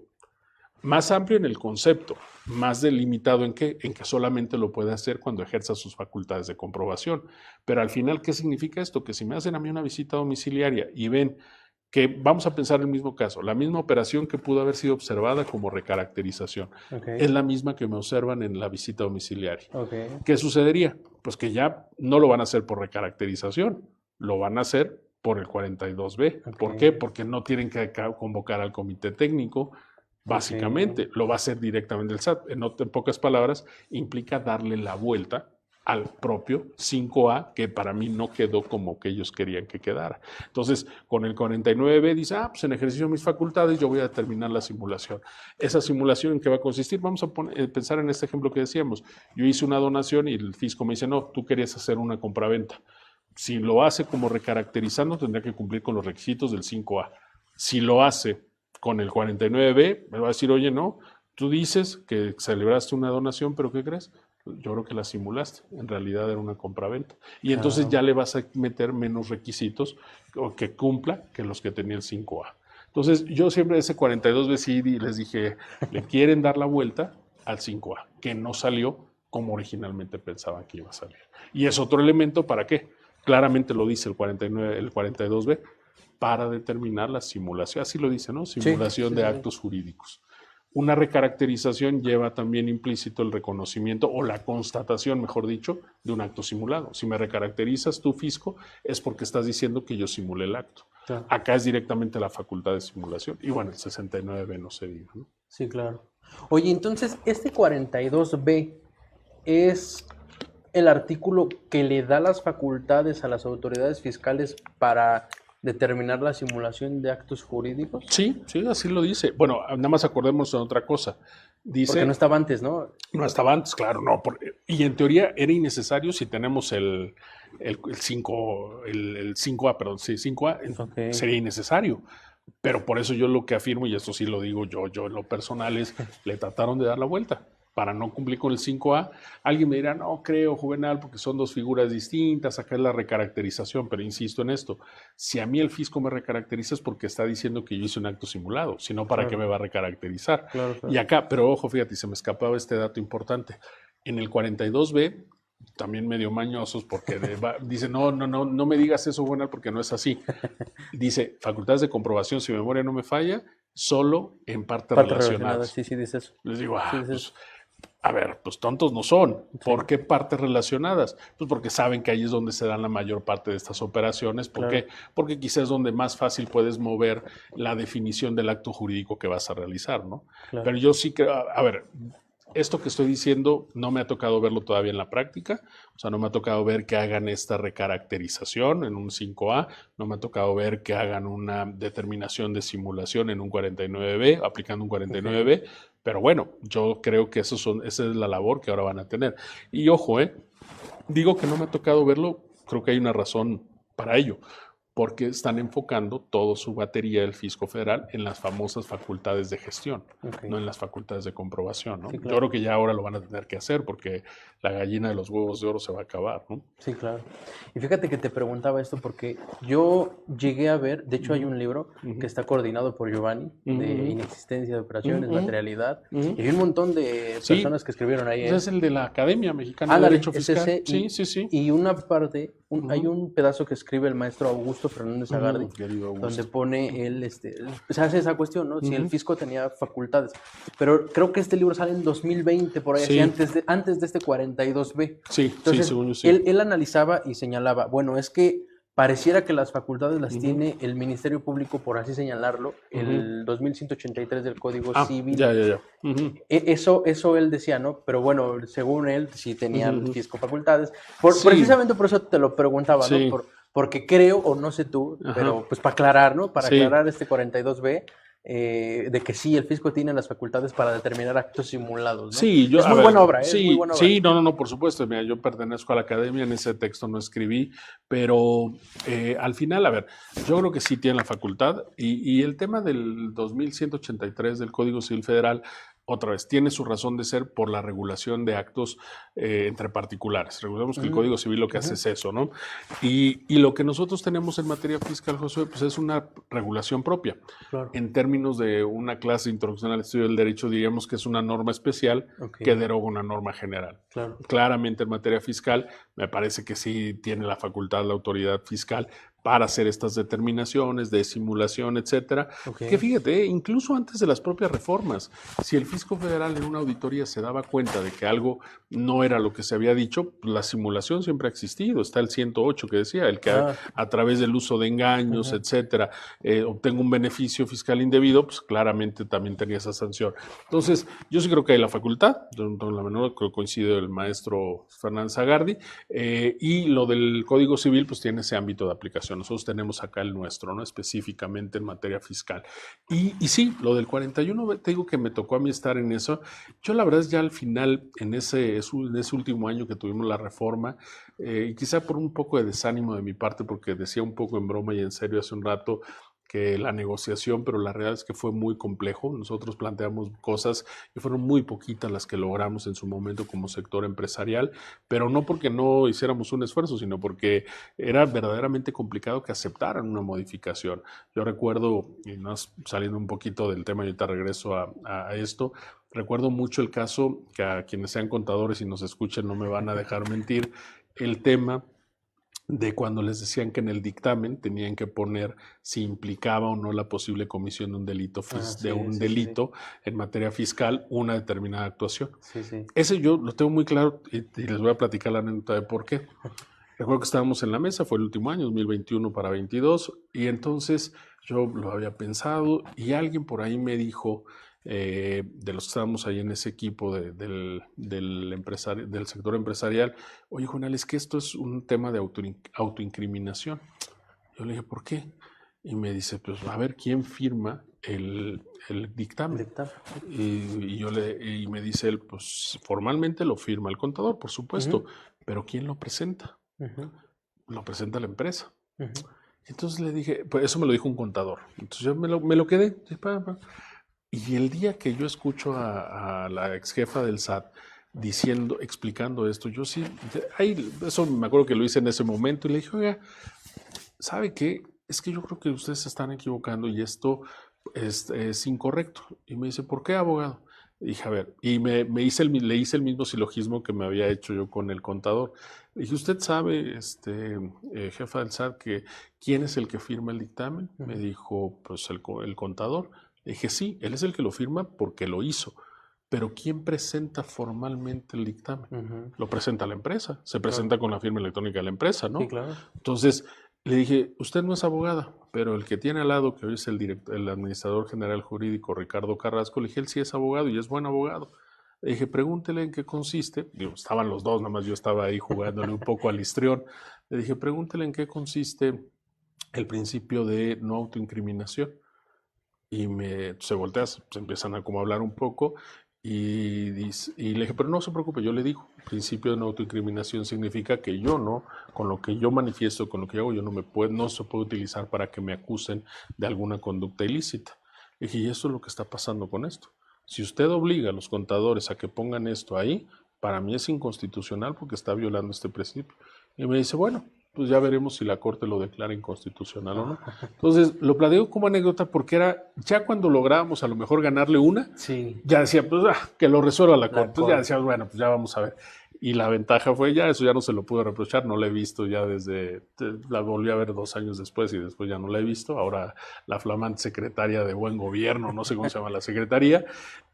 en el concepto, más delimitado en que solamente lo puede hacer cuando ejerza sus facultades de comprobación. Pero al final, ¿qué significa esto? Que si me hacen a mí una visita domiciliaria y ven que vamos a pensar el mismo caso, la misma operación que pudo haber sido observada como recaracterización, es la misma que me observan en la visita domiciliaria. ¿Qué sucedería? Pues que ya no lo van a hacer por recaracterización, lo van a hacer por el 42B. ¿Por qué? Porque no tienen que convocar al comité técnico, básicamente, lo va a hacer directamente el SAT. En pocas palabras, implica darle la vuelta al propio 5A, que para mí no quedó como que ellos querían que quedara. Entonces, con el 49B dice, pues en ejercicio de mis facultades yo voy a determinar la simulación. ¿Esa simulación en qué va a consistir? Vamos a pensar en este ejemplo que decíamos. Yo hice una donación y el fisco me dice, no, tú querías hacer una compraventa. Si lo hace como recaracterizando, tendría que cumplir con los requisitos del 5A. Si lo hace con el 49B, me va a decir, oye, no, tú dices que celebraste una donación, pero ¿qué crees? Yo creo que la simulaste, en realidad era una compraventa. Y entonces ya le vas a meter menos requisitos que cumpla que los que tenía el 5A. Entonces yo siempre ese 42B sí les dije, le quieren dar la vuelta al 5A, que no salió como originalmente pensaban que iba a salir. Y es otro elemento, ¿para qué? Claramente lo dice el 42B, para determinar la simulación, así lo dice, ¿no? Simulación de actos jurídicos. Una recaracterización lleva también implícito el reconocimiento o la constatación, mejor dicho, de un acto simulado. Si me recaracterizas tu fisco, es porque estás diciendo que yo simulé el acto. Claro. Acá es directamente la facultad de simulación. Y bueno, el 69B no se diga, ¿no? Sí, claro. Oye, entonces, este 42B es el artículo que le da las facultades a las autoridades fiscales para determinar la simulación de actos jurídicos. Sí, así lo dice. Bueno, nada más acordémonos de otra cosa. Dice, porque no estaba antes, ¿no? No estaba antes, claro, no. Y en teoría era innecesario si tenemos el 5A, perdón, sí, 5A, sería innecesario. Pero por eso yo lo que afirmo, y esto sí lo digo yo en lo personal, es le trataron de dar la vuelta. para no cumplir con el 5A, alguien me dirá, no creo, Juvenal, porque son dos figuras distintas, acá es la recaracterización, pero insisto en esto, si a mí el fisco me recaracteriza es porque está diciendo que yo hice un acto simulado, si no, ¿para qué me va a recaracterizar? Y acá, pero ojo, fíjate, se me escapaba este dato importante, en el 42B, también medio mañosos, porque dice, no me digas eso, Juvenal, porque no es así. Dice, facultades de comprobación, si mi memoria no me falla, solo en partes relacionadas. Sí, dice eso. Les digo, Sí, dice pues, eso. a ver, pues tontos no son. ¿Por Sí. qué partes relacionadas? Pues porque saben que ahí es donde se dan la mayor parte de estas operaciones. ¿Por Claro. qué? Porque quizás es donde más fácil puedes mover la definición del acto jurídico que vas a realizar, ¿no? Claro. Pero yo sí creo, a ver, esto que estoy diciendo no me ha tocado verlo todavía en la práctica, o sea, no me ha tocado ver que hagan esta recaracterización en un 5A, no me ha tocado ver que hagan una determinación de simulación en un 49B, aplicando un 49B, pero bueno, yo creo que esa es la labor que ahora van a tener. Y ojo, digo que no me ha tocado verlo, creo que hay una razón para ello, porque están enfocando toda su batería del fisco federal en las famosas facultades de gestión, no en las facultades de comprobación, ¿no? Sí, claro. Yo creo que ya ahora lo van a tener que hacer porque la gallina de los huevos de oro se va a acabar, ¿no? Sí, claro. Y fíjate que te preguntaba esto porque yo llegué a ver, de hecho hay un libro que está coordinado por Giovanni, de inexistencia de operaciones, materialidad, y hay un montón de personas que escribieron ahí. Ese es el de la Academia Mexicana de Ándale, Derecho es Fiscal. ese, Sí. Y una parte, hay un pedazo que escribe el maestro Augusto Fernández Agardi, Querido Augusto. donde pone él, se hace esa cuestión, ¿no? Si el fisco tenía facultades. Pero creo que este libro sale en 2020, por ahí, Sí. así, antes de este 42B. Sí, Entonces, según yo sí. Él analizaba y señalaba, bueno, es que pareciera que las facultades las tiene el Ministerio Público, por así señalarlo, el 2183 del Código Civil. Ya. Eso él decía, ¿no? Pero bueno, según él, sí tenía el fisco facultades. Sí. Precisamente por eso te lo preguntaba, Sí. ¿no? Porque creo, o no sé tú, pero pues para aclarar, ¿no? Para aclarar este 42B, de que sí, el fisco tiene las facultades para determinar actos simulados, ¿no? Sí, es muy buena obra, ¿eh? Sí, es muy buena obra. Sí, no, por supuesto. Mira, yo pertenezco a la academia, en ese texto no escribí, pero al final, a ver, yo creo que sí tiene la facultad y el tema del 2183 del Código Civil Federal, otra vez, tiene su razón de ser por la regulación de actos entre particulares. Recordemos que el Código Civil lo que hace es eso, ¿no? Y lo que nosotros tenemos en materia fiscal, Josué, pues es una regulación propia. Claro. En términos de una clase de introducción al estudio del derecho, diríamos que es una norma especial que deroga una norma general. Claro. Claramente en materia fiscal, me parece que sí tiene la facultad la autoridad fiscal para hacer estas determinaciones de simulación, etcétera. Que fíjate, incluso antes de las propias reformas, si el fisco federal en una auditoría se daba cuenta de que algo no era lo que se había dicho, la simulación siempre ha existido. Está el 108 que decía, el que a través del uso de engaños, etcétera, obtenga un beneficio fiscal indebido, pues claramente también tenía esa sanción. Entonces, yo sí creo que hay la facultad, no la menor, creo que coincide el maestro Fernández Agardi, y lo del Código Civil, pues tiene ese ámbito de aplicación. Nosotros tenemos acá el nuestro, ¿no? Específicamente en materia fiscal. Y sí, lo del 41, te digo que me tocó a mí estar en eso. Yo la verdad es ya al final, en ese último año que tuvimos la reforma, y quizá por un poco de desánimo de mi parte, porque decía un poco en broma y en serio hace un rato, que la negociación, pero la realidad es que fue muy complejo. Nosotros planteamos cosas y fueron muy poquitas las que logramos en su momento como sector empresarial, pero no porque no hiciéramos un esfuerzo, sino porque era verdaderamente complicado que aceptaran una modificación. Yo recuerdo, y no saliendo un poquito del tema, y ahorita regreso a esto, recuerdo mucho el caso, que a quienes sean contadores y nos escuchen no me van a dejar mentir, el tema de cuando les decían que en el dictamen tenían que poner si implicaba o no la posible comisión de un delito, delito en materia fiscal, una determinada actuación. Ese yo lo tengo muy claro y les voy a platicar la anécdota de por qué. Recuerdo que estábamos en la mesa, fue el último año, 2021 para 22, y entonces yo lo había pensado y alguien por ahí me dijo, de los que estábamos ahí en ese equipo del sector empresarial, oye, Juanal, es que esto es un tema de autoincriminación. Yo le dije, ¿por qué? Y me dice, pues a ver, ¿quién firma el dictamen? Y me dice él, pues formalmente lo firma el contador, por supuesto, pero ¿quién lo presenta? Lo presenta la empresa. Entonces le dije, pues eso me lo dijo un contador. Entonces yo me lo quedé. Y el día que yo escucho a la ex jefa del SAT explicando esto, yo sí, eso me acuerdo que lo hice en ese momento y le dije, oiga, ¿sabe qué? Es que yo creo que ustedes se están equivocando y esto es incorrecto. Y me dice, ¿por qué, abogado? Dije, a ver, y le hice el mismo silogismo que me había hecho yo con el contador. Le dije, ¿usted sabe, jefa del SAT, que quién es el que firma el dictamen? Me dijo, pues el contador. Le dije, sí, él es el que lo firma porque lo hizo. Pero ¿quién presenta formalmente el dictamen? Lo presenta la empresa, se presenta con la firma electrónica de la empresa, ¿no? Sí, claro. Entonces, le dije, usted no es abogada, pero el que tiene al lado, que hoy es el administrador general jurídico, Ricardo Carrasco, le dije, él sí es abogado y es buen abogado. Le dije, pregúntele en qué consiste. Digo, estaban los dos, nada más yo estaba ahí jugándole un poco al histrión. Le dije, pregúntele en qué consiste el principio de no autoincriminación. Y se voltea, se empiezan a como hablar un poco y le dije, pero no se preocupe, yo le digo, el principio de no autoincriminación significa que yo no, con lo que yo manifiesto, con lo que hago, yo no se puede utilizar para que me acusen de alguna conducta ilícita. Le dije, y eso es lo que está pasando con esto. Si usted obliga a los contadores a que pongan esto ahí, para mí es inconstitucional porque está violando este principio. Y me dice, bueno, pues ya veremos si la Corte lo declara inconstitucional o no. Entonces, lo planteo como anécdota porque ya cuando lográbamos a lo mejor ganarle una, sí, ya decía, pues que lo resuelva la Corte. Entonces ya decía, bueno, pues ya vamos a ver. Y la ventaja fue eso ya no se lo pude reprochar, no la he visto ya la volví a ver 2 años después y después ya no la he visto. Ahora la flamante secretaria de Buen Gobierno, no sé cómo se llama la secretaría,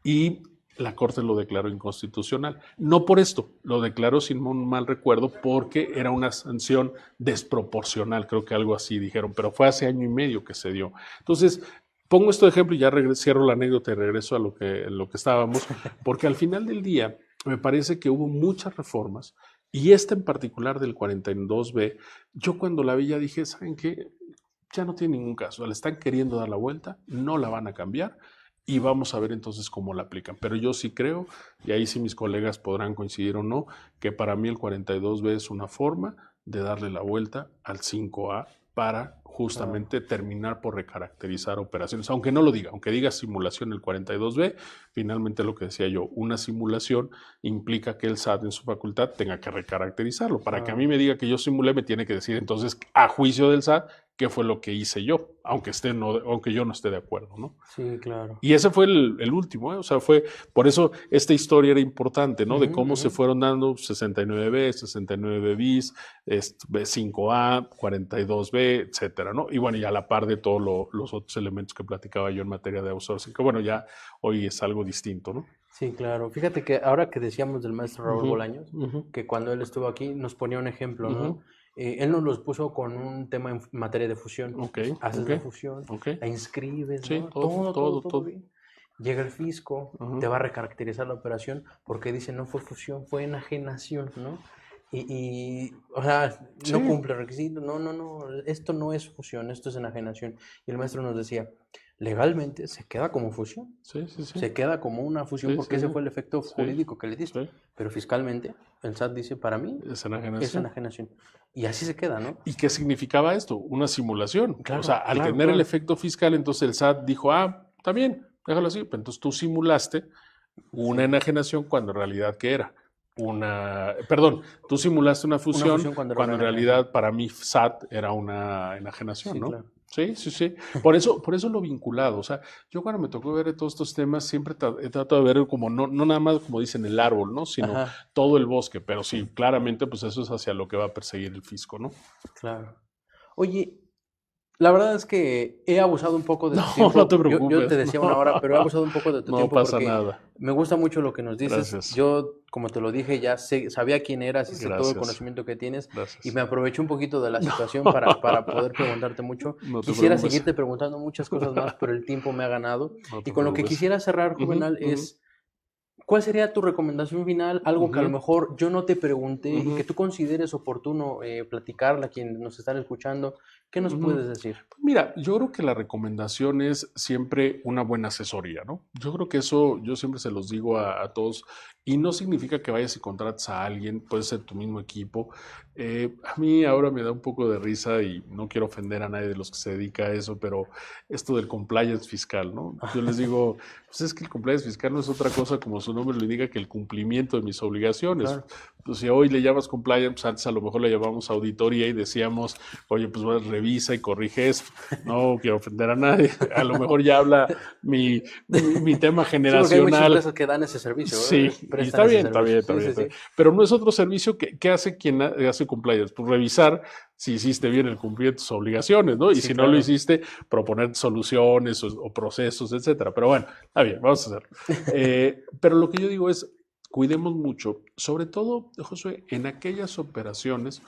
y la Corte lo declaró inconstitucional. No por esto, lo declaró sin un mal recuerdo porque era una sanción desproporcional, creo que algo así dijeron, pero fue hace año y medio que se dio. Entonces, pongo esto de ejemplo y ya cierro la anécdota y regreso a lo que estábamos, porque al final del día me parece que hubo muchas reformas y esta en particular del 42B, yo cuando la vi ya dije, ¿saben qué? Ya no tiene ningún caso, le están queriendo dar la vuelta, no la van a cambiar y vamos a ver entonces cómo la aplican. Pero yo sí creo, y ahí sí mis colegas podrán coincidir o no, que para mí el 42B es una forma de darle la vuelta al 5A para justamente terminar por recaracterizar operaciones, aunque no lo diga, aunque diga simulación el 42B, finalmente lo que decía yo, una simulación implica que el SAT en su facultad tenga que recaracterizarlo. Para que a mí me diga que yo simulé, me tiene que decir entonces, a juicio del SAT, qué fue lo que hice yo, aunque yo no esté de acuerdo, ¿no? Sí, claro. Y ese fue el último, ¿eh? O sea, por eso esta historia era importante, ¿no? De cómo se fueron dando 69B, 69 bis, 5A, 42B, etcétera, ¿no? Y bueno, y a la par de todos los otros elementos que platicaba yo en materia de outsourcing, que bueno, ya hoy es algo distinto, ¿no? Sí, claro. Fíjate que ahora que decíamos del maestro Raúl Bolaños, que cuando él estuvo aquí nos ponía un ejemplo, ¿no? Él nos los puso con un tema en materia de fusión. Haces la fusión, la inscribes, sí, ¿no? todo Bien. Llega el fisco, te va a recaracterizar la operación porque dice no fue fusión, fue enajenación, ¿no? O sea, no cumple requisitos, no, esto no es fusión, esto es enajenación. Y el maestro nos decía, legalmente se queda como fusión. Se queda como una fusión porque ese fue el efecto jurídico que le diste. Pero fiscalmente, el SAT dice, para mí, es enajenación. Y así se queda, ¿no? ¿Y qué significaba esto? Una simulación. Claro, o sea, al tener el efecto fiscal, entonces el SAT dijo, está bien, déjalo así. Pero entonces tú simulaste una enajenación cuando en realidad, ¿qué era? Tú simulaste una fusión cuando en realidad para mí SAT era una enajenación, sí, ¿no? Claro. Sí. Por eso lo vinculado. O sea, yo cuando me tocó ver todos estos temas, siempre he tratado de ver como, no nada más como dicen el árbol, ¿no? Sino todo el bosque. Pero sí, claramente, pues eso es hacia lo que va a perseguir el fisco, ¿no? Claro. Oye, la verdad es que he abusado un poco de tu tiempo. No te preocupes. Yo te decía una hora, pero he abusado un poco de tu tiempo. No pasa nada. Me gusta mucho lo que nos dices. Gracias. Yo, como te lo dije, ya sabía quién eras y sé todo el conocimiento que tienes. Gracias. Y me aproveché un poquito de la situación para poder preguntarte mucho. Quisiera seguirte preguntando muchas cosas más, pero el tiempo me ha ganado. Y con lo que quisiera cerrar, Juvenal, es... ¿Cuál sería tu recomendación final? Algo que a lo mejor yo no te pregunté y que tú consideres oportuno platicarle a quienes nos están escuchando. ¿Qué nos puedes decir? Mira, yo creo que la recomendación es siempre una buena asesoría, ¿no? Yo creo que eso yo siempre se los digo a todos Y no significa que vayas y contrates a alguien, puede ser tu mismo equipo. A mí ahora me da un poco de risa y no quiero ofender a nadie de los que se dedica a eso, pero esto del compliance fiscal, ¿no? Yo les digo, pues es que el compliance fiscal no es otra cosa, como su nombre lo indica, que el cumplimiento de mis obligaciones. Claro. Pues si hoy le llamas compliance, pues antes a lo mejor le llamamos auditoría y decíamos, oye, pues revisa y corrige esto. No quiero ofender a nadie. A lo mejor ya habla mi tema Sí, porque hay muchas generacional. empresas que dan ese servicio, Sí, y prestan está ese bien, está bien, servicio. está Sí, bien, sí, está sí. bien. Pero no es otro servicio que hace quien hace compliance, pues revisar si hiciste bien el cumplir tus obligaciones, ¿no? Y Sí, si no claro. lo hiciste, proponer soluciones o procesos, etcétera. Pero bueno, está bien, vamos a hacerlo. Pero lo que yo digo es, cuidemos mucho, sobre todo, Josué, en aquellas operaciones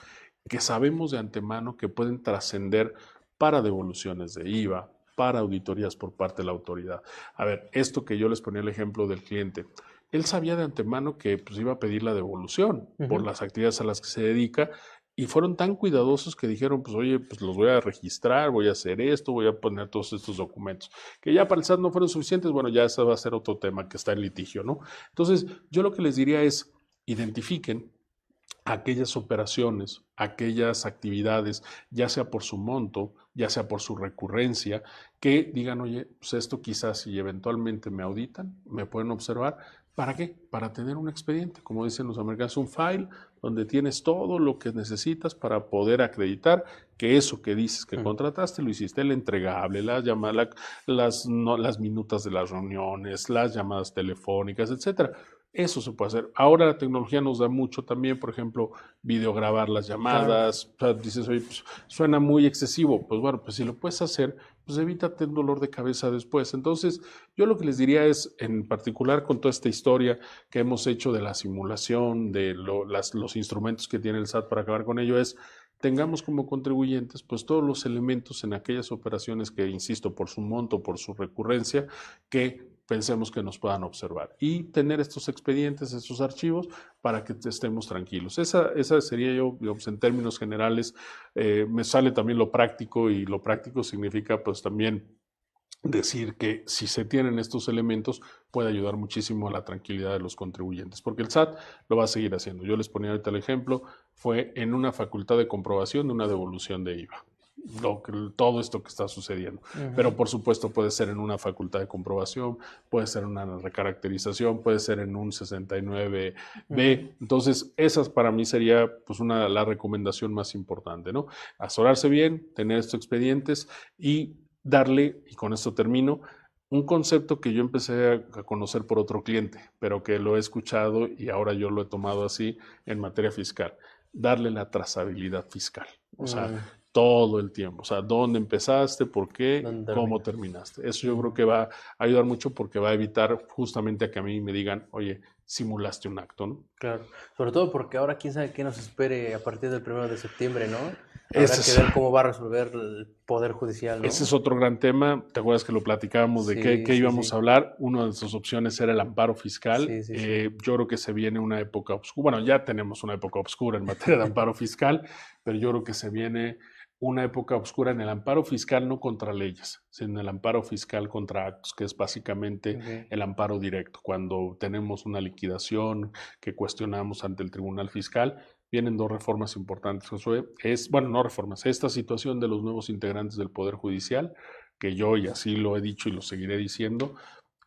que sabemos de antemano que pueden trascender para devoluciones de IVA, para auditorías por parte de la autoridad. A ver, esto que yo les ponía el ejemplo del cliente, él sabía de antemano que pues, iba a pedir la devolución por las actividades a las que se dedica y fueron tan cuidadosos que dijeron, pues oye, pues los voy a registrar, voy a hacer esto, voy a poner todos estos documentos, que ya para el SAT no fueron suficientes, bueno, ya ese va a ser otro tema que está en litigio, ¿no? Entonces, yo lo que les diría es, identifiquen aquellas operaciones, aquellas actividades, ya sea por su monto, ya sea por su recurrencia, que digan, oye, pues esto quizás si eventualmente me auditan, me pueden observar. ¿Para qué? Para tener un expediente, como dicen los americanos, un file donde tienes todo lo que necesitas para poder acreditar que eso que dices que contrataste lo hiciste, el entregable, las llamadas, las minutas de las reuniones, las llamadas telefónicas, etcétera. Eso se puede hacer. Ahora la tecnología nos da mucho también, por ejemplo, videograbar las llamadas. Claro. O sea, dices, oye, pues, suena muy excesivo. Pues bueno, pues si lo puedes hacer, pues evítate un dolor de cabeza después. Entonces, yo lo que les diría es, en particular con toda esta historia que hemos hecho de la simulación, de los instrumentos que tiene el SAT para acabar con ello, es tengamos como contribuyentes pues todos los elementos en aquellas operaciones que, insisto, por su monto, por su recurrencia, que pensemos que nos puedan observar y tener estos expedientes, estos archivos para que estemos tranquilos. Esa sería yo, digamos, en términos generales, me sale también lo práctico y lo práctico significa pues también decir que si se tienen estos elementos puede ayudar muchísimo a la tranquilidad de los contribuyentes, porque el SAT lo va a seguir haciendo. Yo les ponía ahorita el ejemplo, fue en una facultad de comprobación de una devolución de IVA. Todo esto que está sucediendo. Pero por supuesto puede ser en una facultad de comprobación, puede ser en una recaracterización, puede ser en un 69B. Entonces, esas para mí sería pues la recomendación más importante, ¿no? Asesorarse bien, tener estos expedientes y darle, y con esto termino, un concepto que yo empecé a conocer por otro cliente, pero que lo he escuchado y ahora yo lo he tomado así en materia fiscal, darle la trazabilidad fiscal. O sea, todo el tiempo. O sea, dónde empezaste, por qué, cómo terminaste. Eso yo creo que va a ayudar mucho porque va a evitar justamente a que a mí me digan, oye, simulaste un acto, ¿no? Claro, sobre todo porque ahora quién sabe qué nos espere a partir del 1 de septiembre, ¿no? Habrá que ver cómo va a resolver el Poder Judicial, ¿no? Ese es otro gran tema. ¿Te acuerdas que lo platicábamos de qué íbamos a hablar? Una de sus opciones era el amparo fiscal. Yo creo que se viene una época oscura. Bueno, ya tenemos una época oscura en materia de amparo fiscal, pero yo creo que se viene una época oscura en el amparo fiscal, no contra leyes, sino en el amparo fiscal contra actos, que es básicamente el amparo directo. Cuando tenemos una liquidación que cuestionamos ante el Tribunal Fiscal, vienen dos reformas importantes, Josué. No reformas, esta situación de los nuevos integrantes del Poder Judicial, que yo, y así lo he dicho y lo seguiré diciendo,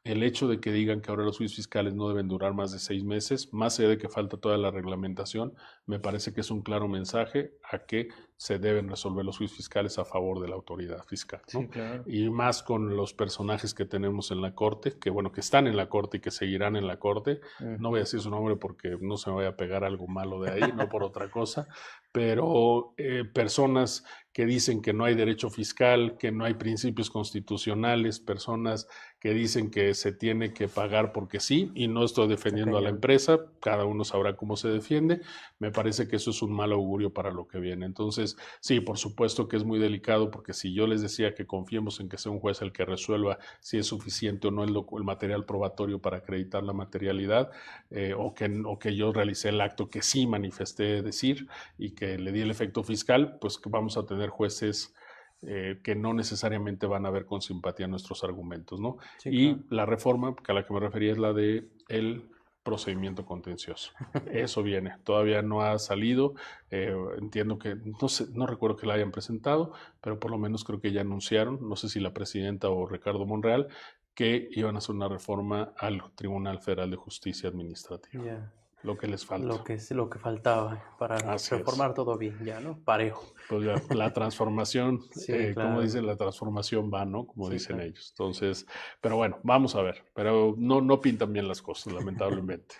el hecho de que digan que ahora los juicios fiscales no deben durar más de 6 meses, más allá de que falta toda la reglamentación, me parece que es un claro mensaje a que se deben resolver los juicios fiscales a favor de la autoridad fiscal, ¿no? Sí, claro. Y más con los personajes que tenemos en la Corte, que bueno, que están en la Corte y que seguirán en la Corte. No voy a decir su nombre porque no se me vaya a pegar algo malo de ahí, no por otra cosa, pero personas que dicen que no hay derecho fiscal, que no hay principios constitucionales, personas que dicen que se tiene que pagar porque sí, y no estoy defendiendo a la empresa, cada uno sabrá cómo se defiende, me parece que eso es un mal augurio para lo que viene. Entonces, sí, por supuesto que es muy delicado, porque si yo les decía que confiemos en que sea un juez el que resuelva si es suficiente o no el material probatorio para acreditar la materialidad, o que yo realicé el acto que sí manifesté decir y que le di el efecto fiscal, pues que vamos a tener jueces que no necesariamente van a ver con simpatía nuestros argumentos, ¿no? Sí, y claro, la reforma a la que me refería es la de procedimiento contencioso. Eso viene, todavía no ha salido, entiendo que, no sé, no recuerdo que la hayan presentado, pero por lo menos creo que ya anunciaron, no sé si la presidenta o Ricardo Monreal, que iban a hacer una reforma al Tribunal Federal de Justicia Administrativa. Yeah. Lo que les falta. Lo que faltaba para reformar todo bien, ya, ¿no? Parejo. Pues ya, la transformación, Sí, como claro. dicen, la transformación va, ¿no? Como Sí, dicen claro. ellos. Entonces, pero bueno, vamos a ver. Pero no pintan bien las cosas, lamentablemente.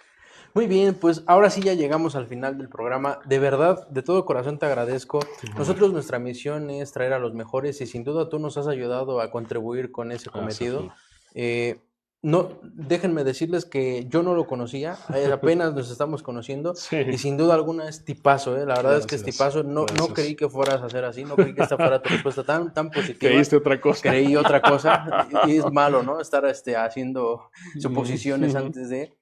Muy bien, pues ahora sí ya llegamos al final del programa. De verdad, de todo corazón te agradezco. Nosotros nuestra misión es traer a los mejores y sin duda tú nos has ayudado a contribuir con ese cometido. No, déjenme decirles que yo no lo conocía, apenas nos estamos conociendo Sí. y sin duda alguna es tipazo, la verdad es que es tipazo. No creí que fueras a hacer así, no creí que esta fuera tu respuesta tan positiva. ¿Creíste otra cosa? Creí otra cosa y es malo, ¿no? Estar haciendo suposiciones antes de...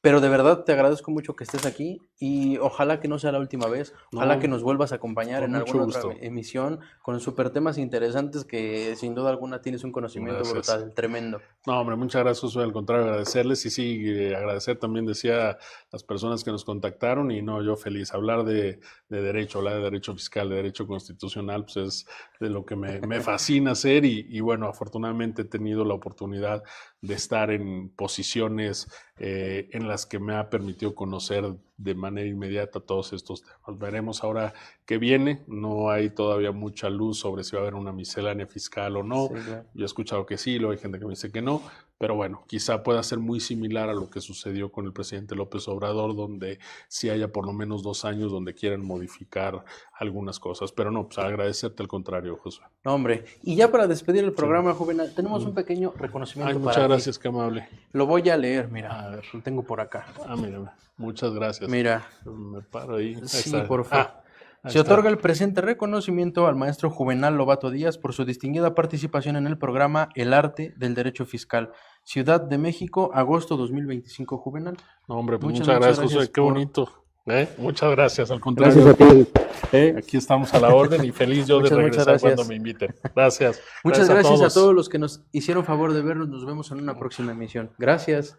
Pero de verdad te agradezco mucho que estés aquí y ojalá que no sea la última vez, ojalá que nos vuelvas a acompañar en alguna otra emisión con súper temas interesantes que sin duda alguna tienes un conocimiento brutal, tremendo. No, hombre, muchas gracias, Josué. Al contrario, agradecerles y sí, agradecer también, decía, las personas que nos contactaron y no, yo feliz. Hablar de derecho, hablar de derecho fiscal, de derecho constitucional, pues es de lo que me fascina hacer y bueno, afortunadamente he tenido la oportunidad de estar en posiciones en las que me ha permitido conocer de manera inmediata todos estos temas. Veremos ahora qué viene. No hay todavía mucha luz sobre si va a haber una miscelánea fiscal o no. Sí, claro. Yo he escuchado que sí, luego hay gente que me dice que no, pero bueno, quizá pueda ser muy similar a lo que sucedió con el presidente López Obrador, donde sí haya por lo menos 2 años donde quieran modificar algunas cosas. Pero no, pues agradecerte al contrario, Josué. No, hombre. Y ya para despedir el programa, Juvenal, tenemos un pequeño reconocimiento para ti. Muchas gracias, qué amable. Lo voy a leer, mira. A ver. Lo tengo por acá. Mira, muchas gracias. Mira. Me paro ahí. Sí, por favor. Se otorga el presente reconocimiento al maestro Juvenal Lobato Díaz por su distinguida participación en el programa El Arte del Derecho Fiscal. Ciudad de México, agosto 2025, Juvenal. No, hombre, pues muchas gracias, José. Qué bonito. Muchas gracias, al contrario. Gracias a ti. Aquí estamos a la orden y feliz yo de regresar cuando me inviten. Gracias. Muchas gracias a todos los que nos hicieron favor de vernos. Nos vemos en una próxima emisión. Gracias.